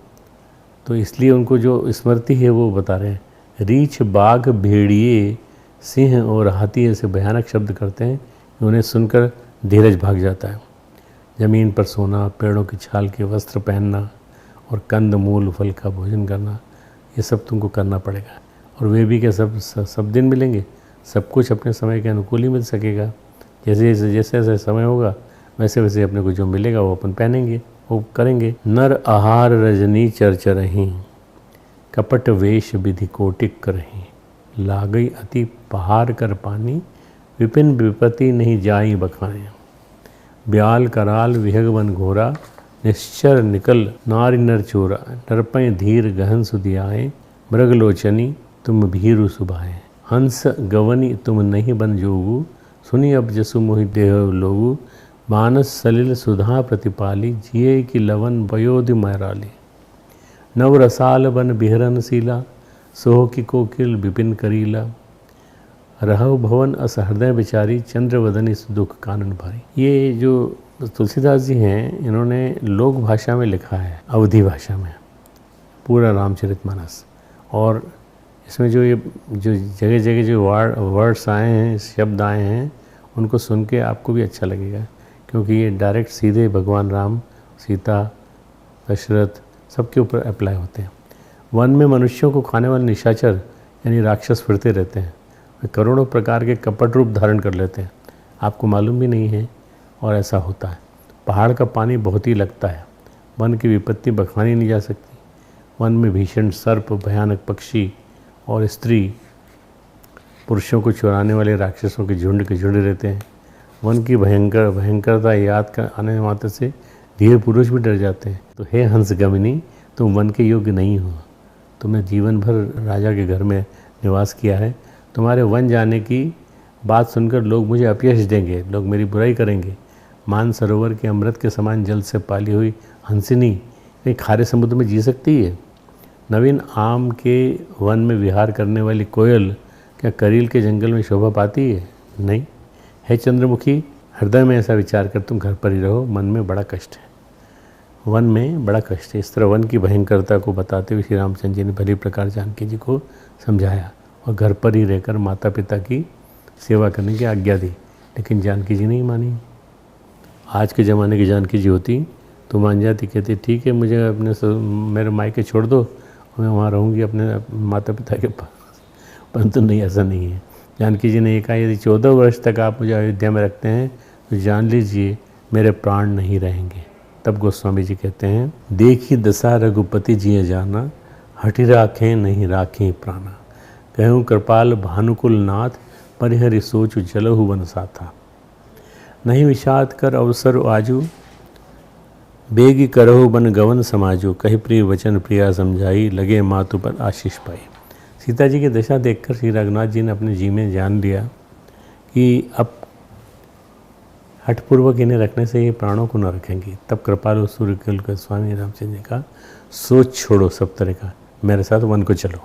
तो इसलिए उनको जो स्मृति है वो बता रहे हैं। रीछ, बाघ, भेड़िए, सिंह और हाथी ऐसे भयानक शब्द करते हैं कि उन्हें सुनकर धीरज भाग जाता है। ज़मीन पर सोना, पेड़ों की छाल के वस्त्र पहनना और कंद मूल फल का भोजन करना, ये सब तुमको करना पड़ेगा। और वे भी क्या सब दिन मिलेंगे? सब कुछ अपने समय के अनुकूल ही मिल सकेगा। जैसे जैसे समय होगा वैसे वैसे अपने को जो मिलेगा वो अपन पहनेंगे, वो करेंगे। नर आहार रजनी चरचरहीं, कपट वेश विधि कोटिक करहीं। लागई अति पहार कर पानी, विपिन विपत्ति नहीं जाई बखाने। ब्याल कराल विहग वन घोरा, निश्चर निकल नारी नर चोरा। नरपय धीर गहन सुधियाए, मृगलोचनी तुम भीरु सुभाए। हंस गवनी तुम नहीं बन जोगू, सुनी अब जसु मोहि देह लोगू। मानस सलिल सुधा प्रतिपाली, जिये की लवन वयोधि मैराली। नव रसाल बन बिहरन सीला, सोह की कोकिल विपिन करीला। रहव भवन अस हृदय बिचारी, चंद्रवदनी दुख कानन भारी। ये जो तुलसीदास जी हैं, इन्होंने लोक भाषा में लिखा है, अवधी भाषा में, पूरा रामचरितमानस। और इसमें जो जगह जगह जो वर्ड्स आए हैं, शब्द आए हैं, उनको सुन के आपको भी अच्छा लगेगा, क्योंकि ये डायरेक्ट सीधे भगवान राम, सीता, दशरथ सबके ऊपर अप्लाई होते हैं। वन में मनुष्यों को खाने वाले निशाचर यानी राक्षस फिरते रहते हैं, वे करोड़ों प्रकार के कपट रूप धारण कर लेते हैं, आपको मालूम भी नहीं है, और ऐसा होता है। पहाड़ का पानी बहुत ही लगता है, वन की विपत्ति बखानी नहीं जा सकती। वन में भीषण सर्प, भयानक पक्षी और स्त्री पुरुषों को चुराने वाले राक्षसों के झुंड रहते हैं। वन की भयंकरता याद कर आने मात्र से धीर पुरुष भी डर जाते हैं। तो हे हंस गमनी, तुम वन के योग्य नहीं हो। तुमने जीवन भर राजा के घर में निवास किया है, तुम्हारे वन जाने की बात सुनकर लोग मुझे अपयश देंगे, लोग मेरी बुराई करेंगे। मान सरोवर के अमृत के समान जल से पाली हुई हंसिनी ये खारे समुद्र में जी सकती है? नवीन आम के वन में विहार करने वाली कोयल क्या करील के जंगल में शोभा पाती है? नहीं। है चंद्रमुखी, हृदय में ऐसा विचार कर तुम घर पर ही रहो, मन में बड़ा कष्ट है, वन में बड़ा कष्ट है। इस तरह वन की भयंकरता को बताते हुए श्री रामचंद्र जी ने भली प्रकार जानकी जी को समझाया और घर पर ही रहकर माता पिता की सेवा करने की आज्ञा दी। लेकिन जानकी जी नहीं मानी। आज के ज़माने की जानकी जी होती तो मान जाती, कहती ठीक है मुझे अपने मेरे मायके छोड़ दो, मैं वहाँ रहूँगी अपने माता पिता के पास। परंतु नहीं, ऐसा नहीं है। जानकी जी ने ये कहा, यदि 14 वर्ष तक आप मुझे अयोध्या में रखते हैं तो जान लीजिए मेरे प्राण नहीं रहेंगे। तब गोस्वामी जी कहते हैं, देखी दशा रघुपति जिये जाना, हटि राखें नहीं राखें प्राणा। कहूँ कृपाल भानुकुल नाथ, परिहरि सोचु जलहु वन साथा। नहीं विषाद कर अवसर आजू, बेगी करहु बन गवन समाजो। कही प्रिय वचन प्रिया समझाई, लगे मातु पर आशीष पाई। सीता जी की दशा देखकर श्री रघुनाथ जी ने अपने जी में जान लिया कि अब हठपूर्वक इन्हें रखने से ये प्राणों को न रखेंगी। तब कृपालु सूर्यकुल के स्वामी रामचंद्र जी का सोच छोड़ो सब तरह का, मेरे साथ वन को चलो।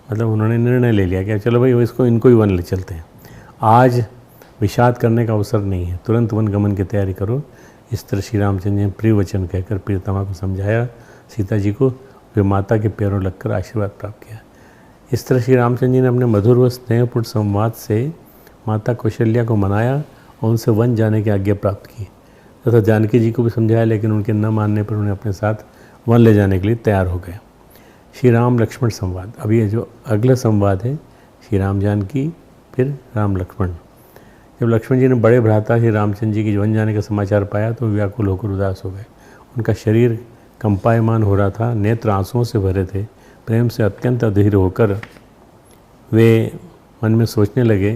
मतलब उन्होंने निर्णय ले लिया कि चलो भाई इसको इनको ही वन ले चलते हैं, आज विषाद करने का अवसर नहीं है, तुरंत वन गमन की तैयारी करो। इस तरह श्री रामचंद्र जी ने प्रिय वचन कहकर प्रियतमा को समझाया सीता जी को, वे माता के पैरों लगकर आशीर्वाद प्राप्त किया। इस तरह श्री रामचंद्र जी ने अपने मधुर व स्नेहपूर्ण संवाद से माता कौशल्या को मनाया और उनसे वन जाने की आज्ञा प्राप्त की तथा जानकी जी को भी समझाया, लेकिन उनके न मानने पर उन्हें अपने साथ वन ले जाने के लिए तैयार हो गए। श्री राम लक्ष्मण संवाद। अब ये जो अगला संवाद है, श्री राम जानकी फिर राम लक्ष्मण। जब लक्ष्मण जी ने बड़े भ्राता श्री रामचंद्र जी की वन जाने का समाचार पाया तो व्याकुल होकर उदास हो गए। उनका शरीर कंपायमान हो रहा था, नेत्र आंसुओं से भरे थे। प्रेम से अत्यंत अधीर होकर वे मन में सोचने लगे,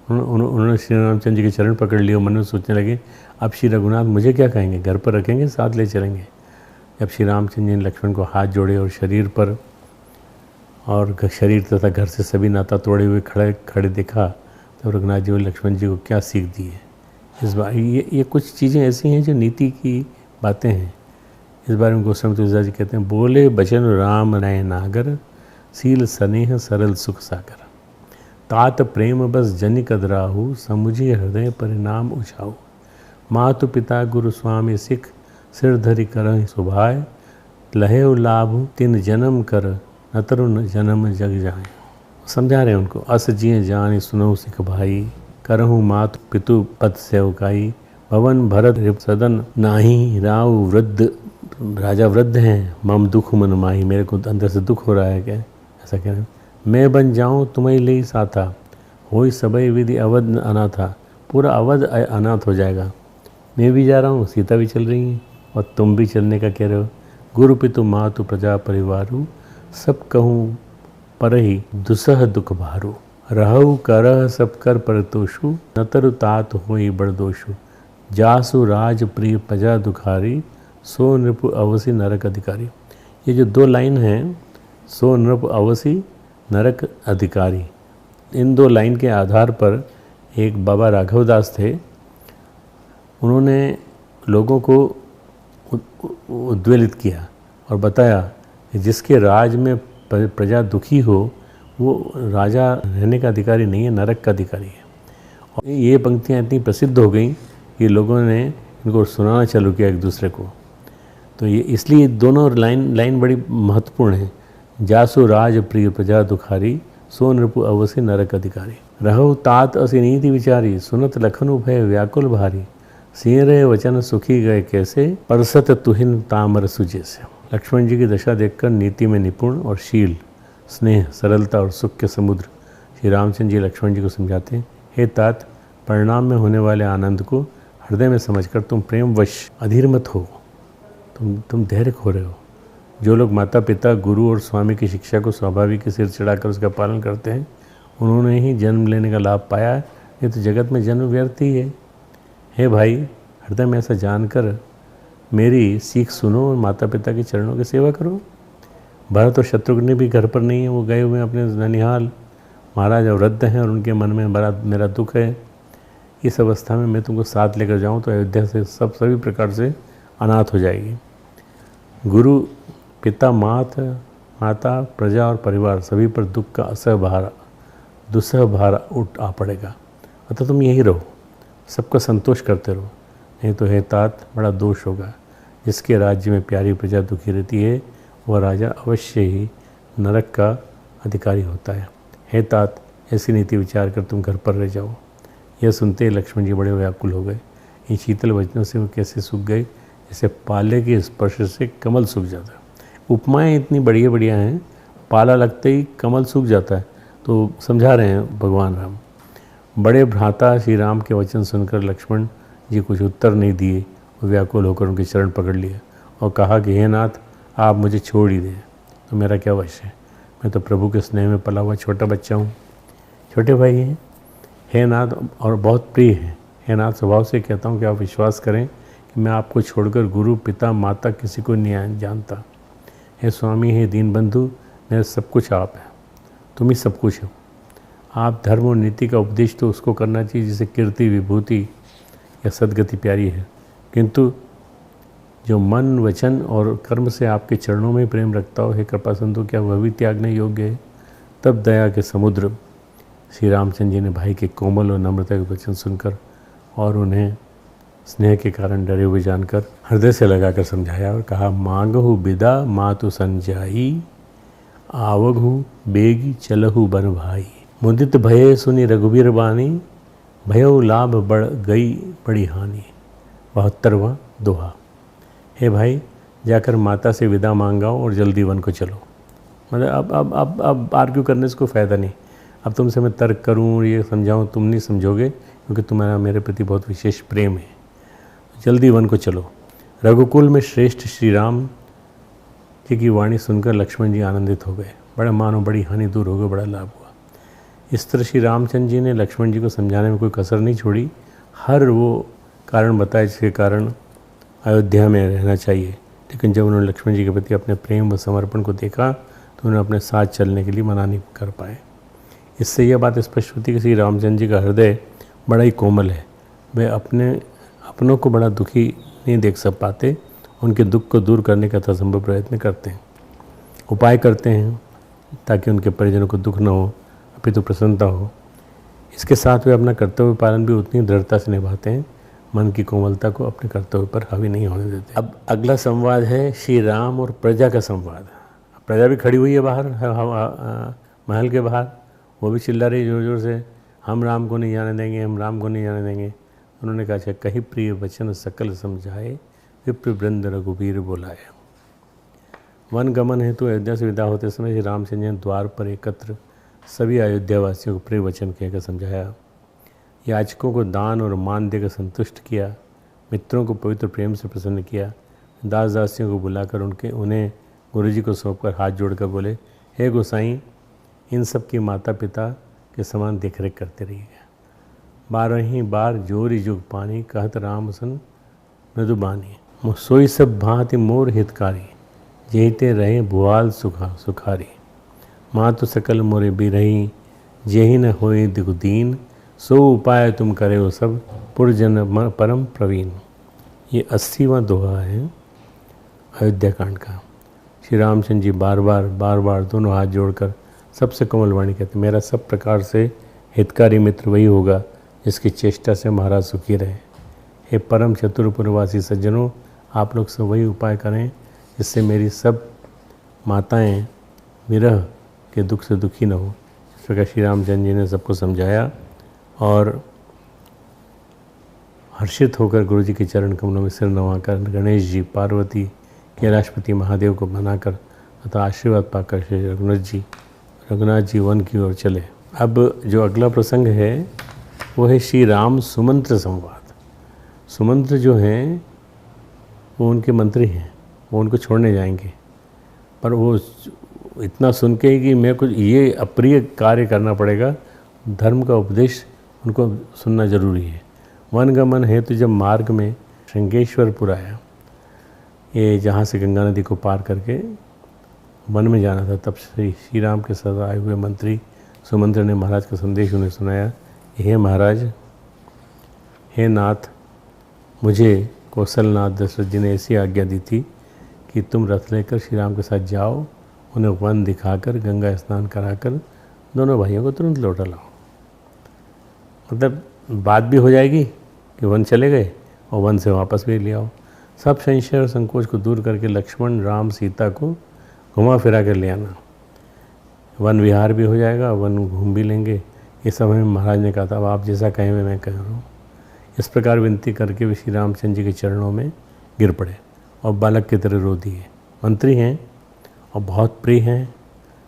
उन्होंने श्री रामचंद्र जी के चरण पकड़ लिए और मन में सोचने लगे, अब श्री रघुनाथ मुझे क्या कहेंगे, घर पर रखेंगे, साथ ले चलेंगे। जब श्री रामचंद्र जी ने लक्ष्मण को हाथ जोड़े और शरीर तथा घर से सभी नाता तोड़े हुए खड़े देखा, तब रघुनाथ जी और लक्ष्मण जी को क्या सीख दी है इस बार। ये कुछ चीज़ें ऐसी हैं जो नीति की बातें हैं। इस बारे में गोस्वामी तुलसीदास जी कहते हैं, बोले बचन राम नय नागर, सील स्नेह सरल सुख सागर। तात प्रेम बस जनि कदराहु, समुझे हृदय परिणाम उछाऊ। मातु पिता गुरु स्वामी सिख, सिर धरि करहि सुभाय। लहे लाभ तिन जन्म कर, न तरु जन्म जग जाए। समझा रहे हैं उनको, अस जिये जान सुनऊ सिख भाई। करहु मातु पितु पद सेवकाई। भवन भरत रिप सदन नाही, राव वृद्ध राजा वृद्ध हैं। मम दुख मन माही, मेरे को अंदर से दुख हो रहा है क्या, ऐसा कह रहे हैं। मैं बन जाऊँ तुम्हें ले साथा, होई सबई विधि अवध अनाथा। पूरा अवध अनाथ हो जाएगा। मैं भी जा रहा हूँ, सीता भी चल रही हैं और तुम भी चलने का कह रहे हो। गुरु पितु मातु प्रजा परिवारु, सब कहूँ पर ही दुसह दुख भारू। रहु करह सब कर परतोषु, न तरु तात होई बड़ दोषु। जासु राज प्रिय प्रजा दुखारी, सो नृप अवसी नरक अधिकारी। ये जो दो लाइन हैं, सो नृप अवसी नरक अधिकारी, इन दो लाइन के आधार पर एक बाबा राघवदास थे, उन्होंने लोगों को उद्वेलित किया और बताया कि जिसके राज में प्रजा दुखी हो वो राजा रहने का अधिकारी नहीं है, नरक का अधिकारी है। और ये पंक्तियाँ इतनी प्रसिद्ध हो गई कि लोगों ने इनको सुनाना चालू किया एक दूसरे को। तो ये इसलिए दोनों लाइन बड़ी महत्वपूर्ण है। जासु राज प्रिय प्रजा दुखारी, सो नृपु अवसी नरक अधिकारी। रहु तात असी नीति विचारी, सुनत लखनु भय व्याकुल भारी। सिंह रहे वचन सुखी गए कैसे, परसत तुहिन तामर सुजे से। लक्ष्मण जी की दशा देखकर नीति में निपुण और शील, स्नेह, सरलता और सुख के समुद्र श्री रामचंद्र जी लक्ष्मण जी को समझाते हैं, हे तात, परिणाम में होने वाले आनंद को हृदय में समझकर तुम प्रेमवश अधीर मत हो, तुम धैर्य खो रहे हो। जो लोग माता पिता गुरु और स्वामी की शिक्षा को स्वाभाविक के सिर चढ़ाकर उसका पालन करते हैं, उन्होंने ही जन्म लेने का लाभ पाया है, नहीं तो जगत में जन्म व्यर्थ ही है। हे भाई, हृदय में ऐसा जानकर मेरी सीख सुनो और माता पिता के चरणों की सेवा करो। भरत और शत्रुघ्न भी घर पर नहीं है, वो गए हुए अपने ननिहाल। महाराज वृद्ध हैं और उनके मन में बड़ा मेरा दुख है। इस अवस्था में मैं तुमको साथ लेकर जाऊं तो अयोध्या से सभी प्रकार से अनाथ हो जाएगी। गुरु पिता मात माता, प्रजा और परिवार सभी पर दुख का दुस्सह भार उठ आ पड़ेगा। अतः तुम यही रहो, सबका संतोष करते रहो, नहीं तो हे तात बड़ा दोष होगा। जिसके राज्य में प्यारी प्रजा दुखी रहती है वह राजा अवश्य ही नरक का अधिकारी होता है। हे तात, ऐसी नीति विचार कर तुम घर पर रह जाओ। यह सुनते ही लक्ष्मण जी बड़े व्याकुल हो गए। इन शीतल वचनों से वो कैसे सूख गए, जैसे पाले के स्पर्श से कमल सूख जाता है। उपमाएँ इतनी बढ़िया बढ़िया हैं, पाला लगते ही कमल सूख जाता है। तो समझा रहे हैं भगवान राम। बड़े भ्राता श्री राम के वचन सुनकर लक्ष्मण जी कुछ उत्तर नहीं दिए। वो व्याकुल होकर उनके चरण पकड़ लिए और कहा कि हे नाथ, आप मुझे छोड़ ही दें, तो मेरा क्या वश है। मैं तो प्रभु के स्नेह में पला हुआ छोटा बच्चा हूँ, छोटे भाई हैं। हे नाथ, और बहुत प्रिय हैं। हे नाथ, स्वभाव से कहता हूँ कि आप विश्वास करें कि मैं आपको छोड़कर गुरु, पिता, माता किसी को नहीं जानता। हे स्वामी, हे दीनबंधु, मेरा सब कुछ आप है, तुम ही सब कुछ हो। आप धर्म और नीति का उपदेश तो उसको करना चाहिए जिसे कीर्ति, विभूति या सदगति प्यारी है, किंतु जो मन, वचन और कर्म से आपके चरणों में प्रेम रखता हो, हे कृपा सिंधु, क्या वह भी त्यागने योग्य है। तब दया के समुद्र श्री रामचंद्र जी ने भाई के कोमल और नम्रता के वचन सुनकर और उन्हें स्नेह के कारण डरे हुए जानकर हृदय से लगाकर समझाया और कहा, मांगहु बिदा मातु संजाई, आवगहु बेगी चलहु बन भाई। मुदित भये सुनि रघुबीर बानी, भयउ लाभ बढ़ गई बड़ी हानि। 72वां दोहा। हे भाई, जाकर माता से विदा मांगाओ और जल्दी वन को चलो। मतलब अब आर्ग्यू करने से कोई फ़ायदा नहीं। अब तुमसे मैं तर्क करूं और ये समझाऊं, तुम नहीं समझोगे, क्योंकि तुम्हारा मेरे प्रति बहुत विशेष प्रेम है। जल्दी वन को चलो। रघुकुल में श्रेष्ठ श्री राम जी की वाणी सुनकर लक्ष्मण जी आनंदित हो गए। बड़ा मानो बड़ी हानि दूर हो गई, बड़ा लाभ हुआ। इस तरह श्री रामचंद्र जी ने लक्ष्मण जी को समझाने में कोई कसर नहीं छोड़ी। हर वो कारण बताया जिसके कारण अयोध्या में रहना चाहिए। लेकिन जब उन्होंने लक्ष्मण जी के प्रति अपने प्रेम व समर्पण को देखा तो उन्हें अपने साथ चलने के लिए मना नहीं कर पाए। इससे यह बात स्पष्ट होती कि श्री रामचंद्र जी का हृदय बड़ा ही कोमल है। वे अपनों को बड़ा दुखी नहीं देख सब पाते, उनके दुख को दूर करने का यथासंभव प्रयत्न करते हैं, उपाय करते हैं ताकि उनके परिजनों को दुख न हो, अपितु प्रसन्नता हो। इसके साथ वे अपना कर्तव्य पालन भी उतनी दृढ़ता से निभाते हैं, मन की कोमलता को अपने कर्तव्य पर हावी नहीं होने देते। अब अगला संवाद है श्री राम और प्रजा का संवाद। प्रजा भी खड़ी हुई है बाहर, महल के बाहर, वो भी चिल्ला रही जोर जोर से, हम राम को नहीं जाने देंगे, हम राम को नहीं जाने देंगे। उन्होंने कहा, अच्छा कही प्रिय वचन सकल समझाए, विप्र वृंद रघुबीर बुलाए। वन गमन हेतु अयोध्या से विदा होते समय श्री रामचंद्र ने द्वार पर एकत्र सभी अयोध्यावासियों को प्रिय वचन कहकर समझाया। याचकों को दान और मान देकर संतुष्ट किया, मित्रों को पवित्र प्रेम से प्रसन्न किया। दास दासियों को बुलाकर उन्हें गुरुजी को सौंपकर हाथ जोड़कर बोले, हे गोसाई, इन सब की माता पिता के समान देखरेख करते रहिएगा। 12 बार जोरी जुग पानी, कहत राम सन मृदुबानी। सोई सब भांति मोर हितकारी, जेहिते रहे भुआल सुखारी। माँ तो सकल मोरे बिरही, जेहि न होए दिगुदीन। सो उपाय तुम करे हो सब, पुरजन परम प्रवीण। ये 80वां दोहा है अयोध्या कांड का। श्री रामचंद्र जी बार बार दोनों हाथ जोड़कर सबसे कोमल वाणी कहते, मेरा सब प्रकार से हितकारी मित्र वही होगा जिसकी चेष्टा से महाराज सुखी रहे। हे परम चतुरपुरवासी सज्जनों, आप लोग सब वही उपाय करें जिससे मेरी सब माताएं विरह के दुख से दुखी न हो। इस प्रकार श्री रामचंद्र जी ने सबको समझाया और हर्षित होकर गुरु जी के चरण कमलों में सिर नवाकर गणेश जी, पार्वती, कैलाशपति महादेव को बनाकर तथा आशीर्वाद पाकर श्री रघुनाथ जी वन की ओर चले। अब जो अगला प्रसंग है वो है श्री राम सुमंत्र संवाद। सुमंत्र जो हैं वो उनके मंत्री हैं, वो उनको छोड़ने जाएंगे, पर वो इतना सुन के ही कि मेरे को ये अप्रिय कार्य करना पड़ेगा, धर्म का उपदेश उनको सुनना जरूरी है। वनगमन हेतु जब मार्ग में शृंगेश्वरपुर आया, ये जहाँ से गंगा नदी को पार करके वन में जाना था, तब श्री राम के साथ आए हुए मंत्री सुमंत्र ने महाराज का संदेश उन्हें सुनाया। हे महाराज, हे नाथ, मुझे कौशलनाथ दशरथ जी ने ऐसी आज्ञा दी थी कि तुम रथ लेकर श्री राम के साथ जाओ उन्हें वन दिखाकर गंगा स्नान कराकर दोनों भाइयों को तुरंत लौटा लाओ। मतलब बात भी हो जाएगी कि वन चले गए और वन से वापस भी ले आओ। सब संशय और संकोच को दूर करके लक्ष्मण राम सीता को घुमा फिरा कर ले आना। वन विहार भी हो जाएगा, वन घूम भी लेंगे। इस समय में महाराज ने कहा था अब आप जैसा कहें मैं कह रहा हूँ। इस प्रकार विनती करके वे श्री रामचंद्र जी के चरणों में गिर पड़े और बालक की तरह रो दिए। मंत्री हैं और बहुत प्रिय हैं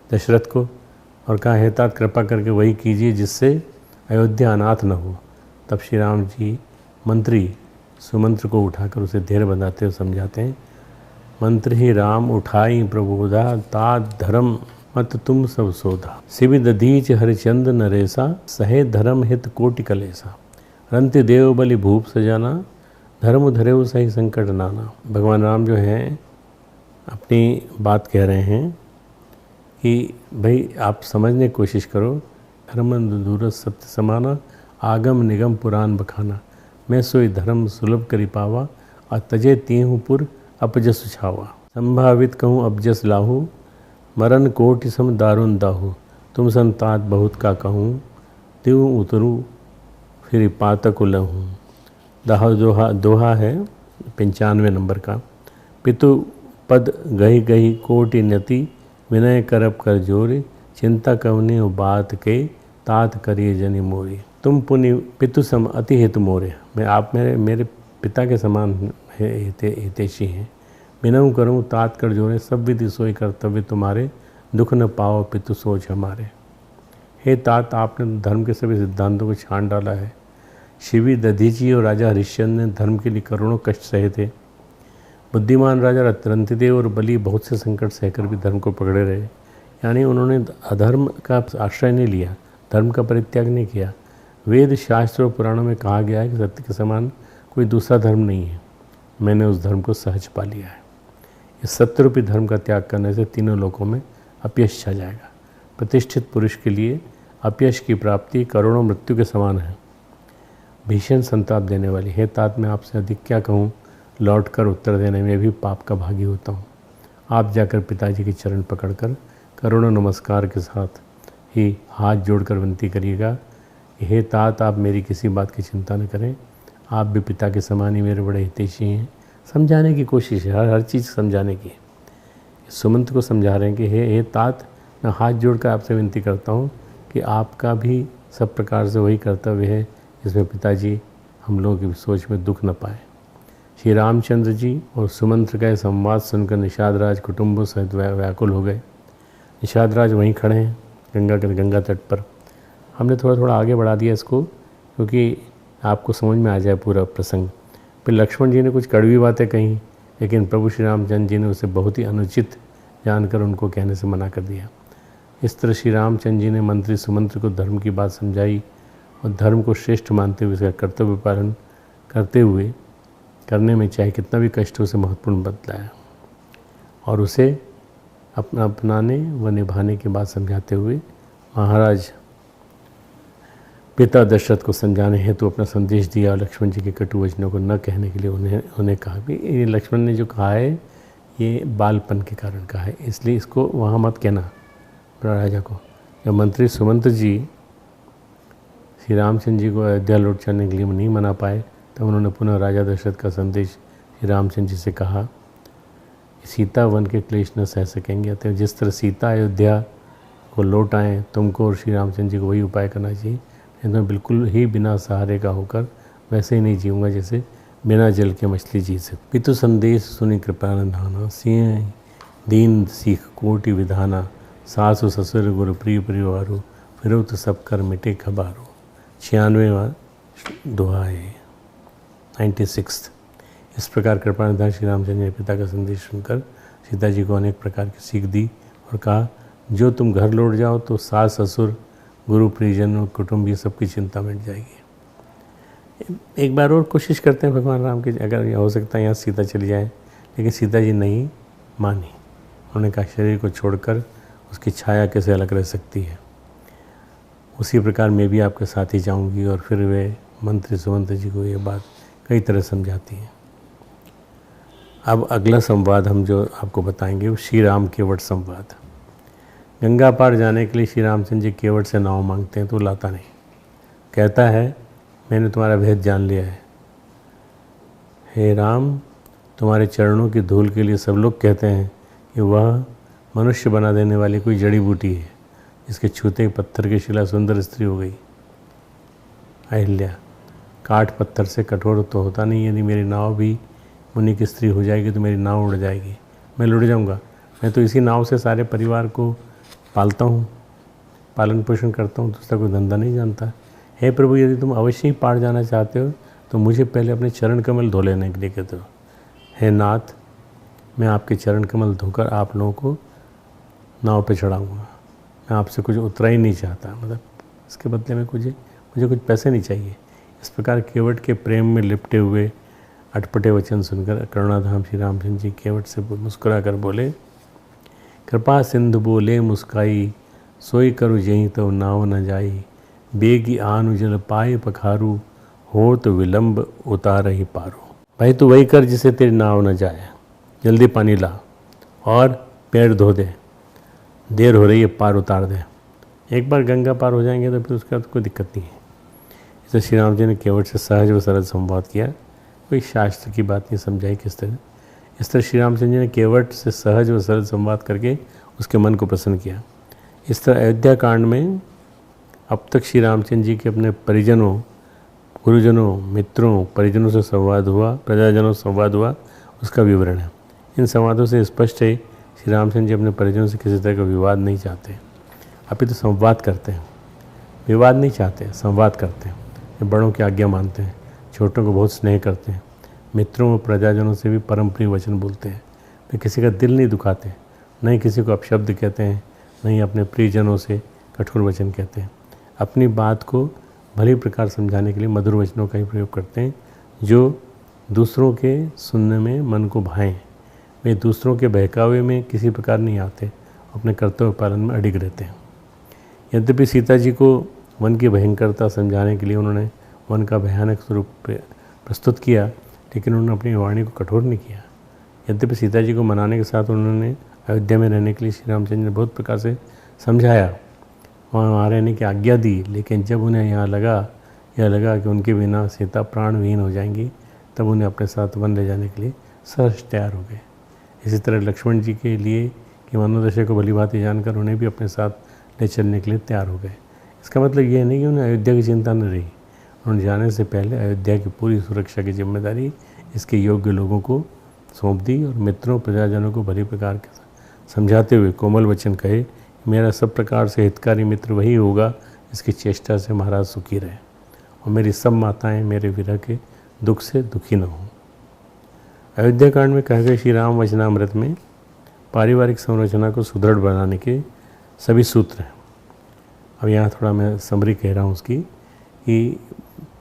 दशरथ को, और कहा हे तात कृपा करके वही कीजिए जिससे अयोध्या अनाथ न हो। तब श्री राम जी मंत्री सुमंत्र को उठाकर उसे धैर्य बंधाते हुए समझाते हैं, मंत्र ही राम उठाई प्रबोधा, तात धर्म मत तुम सब सोधा। शिवि दधीच हरिचंद नरेसा, सहे धर्म हित कोटि कलेसा। रंति देव बलि भूप सजाना, धर्म धरेव सही संकट नाना। भगवान राम जो हैं अपनी बात कह रहे हैं कि भाई आप समझने की कोशिश करो। धर्म दूर सत्य समाना, आगम निगम पुराण बखाना। मैं सोई धर्म सुलभ करी पावा, और तजे तीहूँ पुर अपजस छावा। संभावित कहूँ अपजस लाहू, मरण कोटि सम दारुण दाहू। तुम संतात बहुत का कहूँ, त्यों उतरू फिर पातक लहूँ। दोहा है 95 नंबर का। पितु पद गही गही कोटि नति, विनय करप कर जोरी। चिंता कवनी बात के, तात करिए जनि मोरी। तुम पुनि पितु सम अति हित मोरे। मैं आप मेरे पिता के समान हितैषी हैं। विनय करूँ तात कर जोरे, सब विधि सोई कर्तव्य तुम्हारे। दुख न पाओ पितु सोच हमारे। हे तात आपने धर्म के सभी सिद्धांतों को छान डाला है। शिवी दधीची और राजा हरिश्चंद्र ने धर्म के लिए करोड़ों कष्ट सहे थे। बुद्धिमान राजा रंतिदेव और बलि बहुत से संकट सहकर भी धर्म को पकड़े रहे। यानी उन्होंने अधर्म का आश्रय नहीं लिया, धर्म का परित्याग नहीं किया। वेद शास्त्र और पुराणों में कहा गया है कि सत्य के समान कोई दूसरा धर्म नहीं है। मैंने उस धर्म को सहज पा लिया है। इस सत्य रूपी धर्म का त्याग करने से तीनों लोकों में अपयश छा जाएगा। प्रतिष्ठित पुरुष के लिए अपयश की प्राप्ति करोड़ों मृत्यु के समान है, भीषण संताप देने वाली। हे तात मैं आपसे अधिक क्या कहूँ, लौट कर उत्तर देने में भी पाप का भागी होता हूँ। आप जाकर पिताजी के चरण पकड़कर करोड़ों नमस्कार के साथ ही हाथ जोड़कर विनती करिएगा, हे तात आप मेरी किसी बात की चिंता न करें। आप भी पिता के समान ही मेरे बड़े हितैषी हैं। समझाने की कोशिश है, हर चीज़ समझाने की। सुमंत को समझा रहे हैं कि हे तात मैं हाथ जोड़कर आपसे विनती करता हूँ कि आपका भी सब प्रकार से वही कर्तव्य है जिसमें पिताजी हम लोगों की सोच में दुख न पाए। श्री रामचंद्र जी और सुमंत्र का संवाद सुनकर निषाद राज कुटुंबों सहित व्याकुल हो गए। निषाद राज वहीं खड़े हैं गंगा तट पर। हमने थोड़ा आगे बढ़ा दिया इसको क्योंकि आपको समझ में आ जाए पूरा प्रसंग। फिर लक्ष्मण जी ने कुछ कड़वी बातें कहीं, लेकिन प्रभु श्री रामचंद्र जी ने उसे बहुत ही अनुचित जानकर उनको कहने से मना कर दिया। इस तरह श्री रामचंद्र जी ने मंत्री सुमंत्र को धर्म की बात समझाई और धर्म को श्रेष्ठ मानते हुए इसका कर्तव्य पालन करते हुए करने में चाहे कितना भी कष्ट उसे महत्वपूर्ण बतलाया और उसे अपनाने व निभाने की बात समझाते हुए महाराज पिता दशरथ को समझाने हेतु अपना संदेश दिया और लक्ष्मण जी के कटु वचनों को न कहने के लिए उन्हें कहा कि ये लक्ष्मण ने जो कहा है ये बालपन के कारण कहा है, इसलिए इसको वहाँ मत कहना राजा को। जब मंत्री सुमंत्र जी श्री रामचंद्र जी को अयोध्या लौट जाने के लिए नहीं मना पाए तब उन्होंने पुनः राजा दशरथ का संदेश श्री रामचंद्र जी से कहा, सीता वन के क्लेश न सह सकेंगे, अतः जिस तरह सीता अयोध्या को लौट आएँ तुमको और श्री रामचंद्र जी को वही उपाय करना चाहिए। मैं बिल्कुल ही बिना सहारे का होकर वैसे ही नहीं जीऊँगा जैसे बिना जल के मछली जी सकती। पितु संदेश सुनि कृपा निधाना, सिंह दीन सीख कोटि विधाना। सासु ससुर गुरु प्रिय परिवारो, फिरो तो सब कर मिटे खबारो। 96वां दोहा है 96। इस प्रकार कृपा निधान श्री रामचंद्र ने पिता का संदेश सुनकर सीता जी को अनेक प्रकार की सीख दी और कहा, जो तुम घर लौट जाओ तो सास ससुर गुरु परिजन और कुटुंब ये सबकी चिंता मिट जाएगी। एक बार और कोशिश करते हैं भगवान राम की, अगर हो सकता है यहाँ सीता चली जाए, लेकिन सीता जी नहीं मानी। उन्होंने कहा शरीर को छोड़कर उसकी छाया कैसे अलग रह सकती है। उसी प्रकार मैं भी आपके साथ ही जाऊंगी। और फिर वे मंत्री सुमंत्र जी को ये बात कई तरह समझाती हैं। अब अगला संवाद हम जो आपको बताएंगे वो श्री राम केवट संवाद। गंगा पार जाने के लिए श्री रामचंद्र जी केवट से नाव मांगते हैं तो लाता नहीं। कहता है मैंने तुम्हारा भेद जान लिया है। हे राम, तुम्हारे चरणों की धूल के लिए सब लोग कहते हैं कि वह मनुष्य बना देने वाली कोई जड़ी बूटी है, जिसके छूते पत्थर की शिला सुंदर स्त्री हो गई। अहिल्या, काठ पत्थर से कठोर तो होता नहीं, यदि मेरी नाव भी मुनि की स्त्री हो जाएगी तो मेरी नाव उड़ जाएगी, मैं लुट जाऊंगा। मैं तो इसी नाव से सारे परिवार को पालता हूँ, पालन पोषण करता हूँ, दूसरा कोई धंधा नहीं जानता। हे प्रभु, यदि तुम अवश्य ही पार जाना चाहते हो तो मुझे पहले अपने चरण कमल धो लेने के लिए कहते हो। हे नाथ, मैं आपके चरण कमल धोकर आप लोगों को नाव पे चढ़ाऊँगा। मैं आपसे कुछ उतरा ही नहीं चाहता, मतलब इसके बदले में मुझे कुछ पैसे नहीं चाहिए। इस प्रकार केवट के प्रेम में लिपटे हुए अटपटे वचन सुनकर करुणाधाम श्री रामचंद्र जी केवट से मुस्कुरा कर बोले, कृपा सिंधु बोले मुस्काई, सोई करु जहीं तो नाव न जाई, बेगी आनु जल पाए पखारू, हो तो विलंब उतार ही पारो। भाई तू वही कर जिसे तेरी नाव न जाए, जल्दी पानी ला और पैर धो दे, देर हो रही है, पार उतार दे। एक बार गंगा पार हो जाएंगे तो फिर उसके बाद कोई दिक्कत नहीं है। इसे श्री राम जी ने केवट से सहज व सरल संवाद किया, कोई शास्त्र की बात नहीं समझाई किस तरह। इस तरह श्री रामचंद्र जी ने केवट से सहज व सरल संवाद करके उसके मन को प्रसन्न किया। इस तरह अयोध्या कांड में अब तक श्री रामचंद्र जी के अपने परिजनों, गुरुजनों, मित्रों, परिजनों से संवाद हुआ, प्रजाजनों से संवाद हुआ, उसका विवरण है। इन संवादों से स्पष्ट है श्री रामचंद्र जी अपने परिजनों से किसी तरह का विवाद नहीं चाहते, अपितु संवाद करते हैं। विवाद नहीं चाहते, संवाद करते हैं। ये बड़ों की आज्ञा मानते हैं, छोटों को बहुत स्नेह करते हैं, मित्रों और प्रजाजनों से भी परम प्रिय वचन बोलते हैं। वे किसी का दिल नहीं दुखाते, न ही किसी को अपशब्द कहते हैं, न ही अपने प्रियजनों से कठोर वचन कहते हैं। अपनी बात को भली प्रकार समझाने के लिए मधुर वचनों का ही प्रयोग करते हैं, जो दूसरों के सुनने में मन को भाएं। वे दूसरों के बहकावे में किसी प्रकार नहीं आते, अपने कर्तव्य पालन में अडिग रहते हैं। यद्यपि सीता जी को वन की भयंकरता समझाने के लिए उन्होंने वन का भयानक स्वरूप प्रस्तुत किया, लेकिन उन्होंने अपनी वाणी को कठोर नहीं किया। यद्यपि सीता जी को मनाने के साथ उन्होंने अयोध्या में रहने के लिए श्री रामचंद्र ने बहुत प्रकार से समझाया, वहाँ रहने की आज्ञा दी, लेकिन जब उन्हें यह लगा कि उनके बिना सीता प्राणविहीन हो जाएंगी, तब उन्हें अपने साथ वन ले जाने के लिए सहज तैयार हो गए। इसी तरह लक्ष्मण जी के लिए कि मनोदशा को भली भांति जानकर उन्हें भी अपने साथ ले चलने के लिए तैयार हो गए। इसका मतलब ये नहीं कि उन्हें अयोध्या की चिंता न रही। उन्होंने जाने से पहले अयोध्या की पूरी सुरक्षा की जिम्मेदारी इसके योग्य लोगों को सौंप दी और मित्रों, प्रजाजनों को भली प्रकार के समझाते हुए कोमल वचन कहे, मेरा सब प्रकार से हितकारी मित्र वही होगा जिसकी चेष्टा से महाराज सुखी रहे, और मेरी सब माताएं मेरे विरह के दुख से दुखी न हों। अयोध्या कांड में कहे गए श्री राम वचनामृत में पारिवारिक संरचना को सुदृढ़ बनाने के सभी सूत्र हैं। अब यहाँ थोड़ा मैं समरी कह रहा हूँ उसकी, कि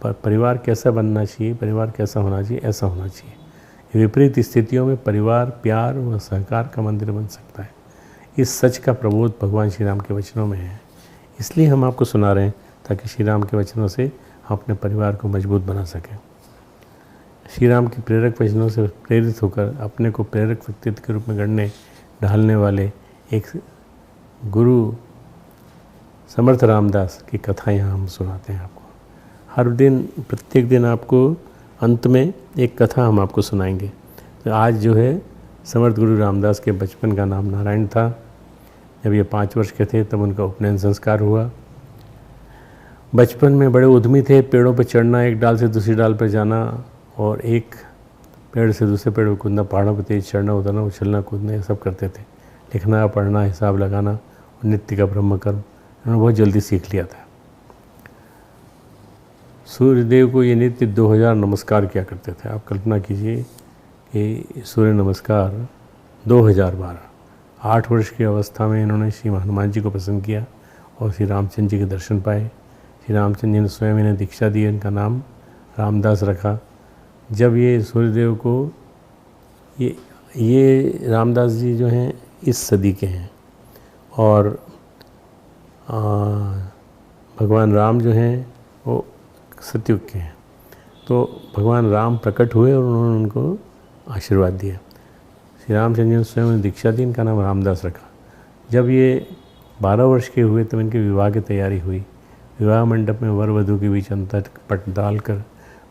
परिवार कैसा बनना चाहिए, परिवार कैसा होना चाहिए, ऐसा होना चाहिए। विपरीत स्थितियों में परिवार प्यार व सहकार का मंदिर बन सकता है। इस सच का प्रबोध भगवान श्री राम के वचनों में है, इसलिए हम आपको सुना रहे हैं ताकि श्री राम के वचनों से हम अपने परिवार को मजबूत बना सकें। श्री राम के प्रेरक वचनों से प्रेरित होकर अपने को प्रेरक व्यक्तित्व के रूप में गढ़ने ढालने वाले एक गुरु समर्थ रामदास की कथा यहाँ हम सुनाते हैं आपको। हर दिन, प्रत्येक दिन आपको अंत में एक कथा हम आपको सुनाएंगे। तो आज जो है समर्थ गुरु रामदास के बचपन का नाम नारायण था। जब ये 5 वर्ष के थे तब उनका उपनयन संस्कार हुआ। बचपन में बड़े उद्यमी थे, पेड़ों पर चढ़ना, एक डाल से दूसरी डाल पर जाना और एक पेड़ से दूसरे पेड़ पर कूदना, पहाड़ों पर तेज चढ़ना उतरना, उछलना कूदना, ये सब करते थे। लिखना, पढ़ना, हिसाब लगाना और नित्य का ब्रह्म कर्म उन्होंने बहुत जल्दी सीख लिया था। सूर्यदेव को ये नित्य 2000 नमस्कार किया करते थे। आप कल्पना कीजिए कि सूर्य नमस्कार 2000 बार। 8 वर्ष की अवस्था में इन्होंने श्री हनुमान जी को प्रसन्न किया और श्री रामचंद्र जी के दर्शन पाए। श्री रामचंद्र जी ने स्वयं इन्हें दीक्षा दी, इनका नाम रामदास रखा। जब ये सूर्यदेव को ये रामदास जी जो हैं इस सदी के हैं और भगवान राम जो हैं वो सतयुग के हैं। तो भगवान राम प्रकट हुए और उन्होंने उनको आशीर्वाद दिया। श्री रामचंद्र जी ने स्वयं दीक्षा दी, इनका नाम रामदास रखा। जब ये 12 वर्ष के हुए तब इनके विवाह की तैयारी हुई। विवाह मंडप में वर वधू के बीच अंतर पट डालकर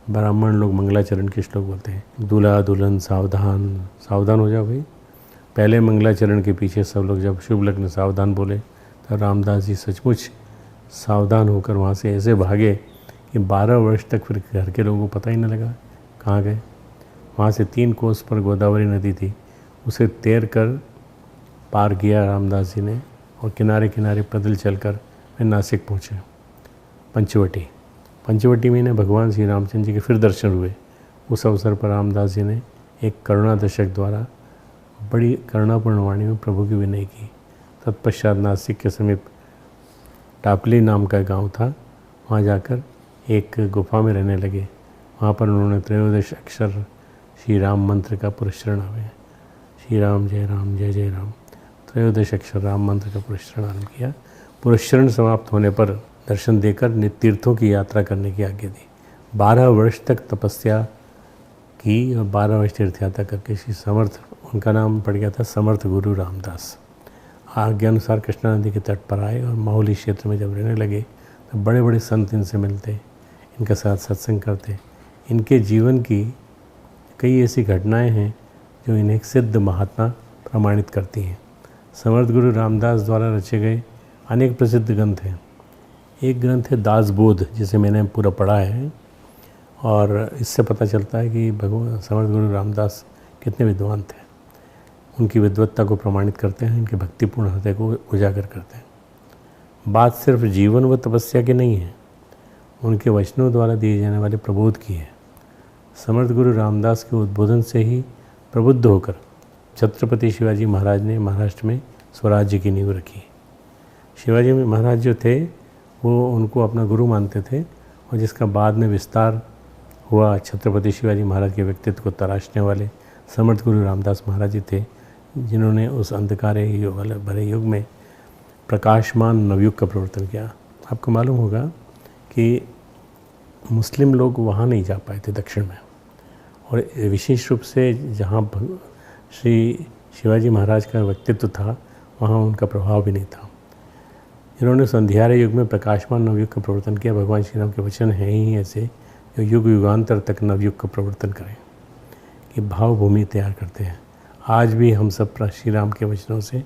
ब्राह्मण लोग मंगलाचरण के श्लोक बोलते हैं। दूल्हा दुल्हन सावधान, सावधान हो जाओ भाई। पहले मंगलाचरण के पीछे सब लोग जब शुभ लग्न सावधान बोले तब रामदास जी सचमुच सावधान होकर वहाँ से ऐसे भागे कि 12 वर्ष तक फिर घर के लोगों को पता ही न लगा कहाँ गए। वहाँ से 3 कोस पर गोदावरी नदी थी, उसे तैर कर पार किया रामदास जी ने और किनारे किनारे पैदल चलकर वे नासिक पहुँचे। पंचवटी में इन्हें भगवान श्री रामचंद्र जी के फिर दर्शन हुए। उस अवसर पर रामदास जी ने एक करुणा दशक द्वारा बड़ी करुणापूर्ण वाणी में प्रभु की विनय की। तत्पश्चात नासिक के समीप टापली नाम का गांव था, वहाँ जाकर एक गुफा में रहने लगे। वहाँ पर उन्होंने 13 अक्षर श्री राम मंत्र का पुरस्चरण हुए। श्री राम जय जय राम 13 अक्षर राम मंत्र का पुरस्चरण आरंभ किया। पुरस्चरण समाप्त होने पर दर्शन देकर नित्य तीर्थों की यात्रा करने की आज्ञा दी। 12 वर्ष तक तपस्या की और 12 वर्ष तीर्थ यात्रा करके श्री समर्थ, उनका नाम पड़ गया था समर्थ गुरु रामदास। आज्ञा अनुसार कृष्णा नदी के तट पर आए और माहौली क्षेत्र में जब रहने लगे तो बड़े बड़े संत इनसे मिलते, इनके साथ सत्संग करते। इनके जीवन की कई ऐसी घटनाएं हैं जो इन्हें एक सिद्ध महात्मा प्रमाणित करती हैं। समर्थ गुरु रामदास द्वारा रचे गए अनेक प्रसिद्ध ग्रंथ हैं। एक ग्रंथ है दासबोध, जिसे मैंने पूरा पढ़ा है और इससे पता चलता है कि भगवान समर्थ गुरु रामदास कितने विद्वान थे। उनकी विद्वत्ता को प्रमाणित करते हैं, इनके भक्तिपूर्ण हृदय को उजागर करते हैं। बात सिर्फ जीवन व तपस्या की नहीं है, उनके वचनों द्वारा दिए जाने वाले प्रबोध की है। समर्थ गुरु रामदास के उद्बोधन से ही प्रबुद्ध होकर छत्रपति शिवाजी महाराज ने महाराष्ट्र में स्वराज्य की नींव रखी। शिवाजी महाराज जो थे वो उनको अपना गुरु मानते थे और जिसका बाद में विस्तार हुआ छत्रपति शिवाजी महाराज के व्यक्तित्व को तराशने वाले समर्थ गुरु रामदास महाराज जी थे, जिन्होंने उस अंधकार भरे युग में प्रकाशमान नवयुग का प्रवर्तन किया। आपको मालूम होगा कि मुस्लिम लोग वहाँ नहीं जा पाए थे दक्षिण में, और विशेष रूप से जहाँ श्री शिवाजी महाराज का व्यक्तित्व था वहाँ उनका प्रभाव भी नहीं था। इन्होंने संध्यारे युग में प्रकाशमान नवयुग का प्रवर्तन किया। भगवान श्री राम के वचन हैं ही ऐसे जो युग युगांतर तक नवयुग का प्रवर्तन करें, कि भावभूमि तैयार करते हैं। आज भी हम सब श्री राम के वचनों से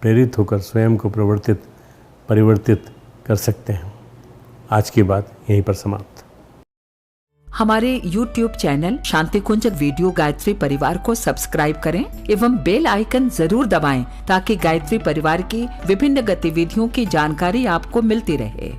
प्रेरित होकर स्वयं को परिवर्तित कर सकते हैं। आज की बात यहीं पर समाप्त। हमारे YouTube चैनल शांति कुंज वीडियो गायत्री परिवार को सब्सक्राइब करें एवं बेल आइकन जरूर दबाएं ताकि गायत्री परिवार की विभिन्न गतिविधियों की जानकारी आपको मिलती रहे।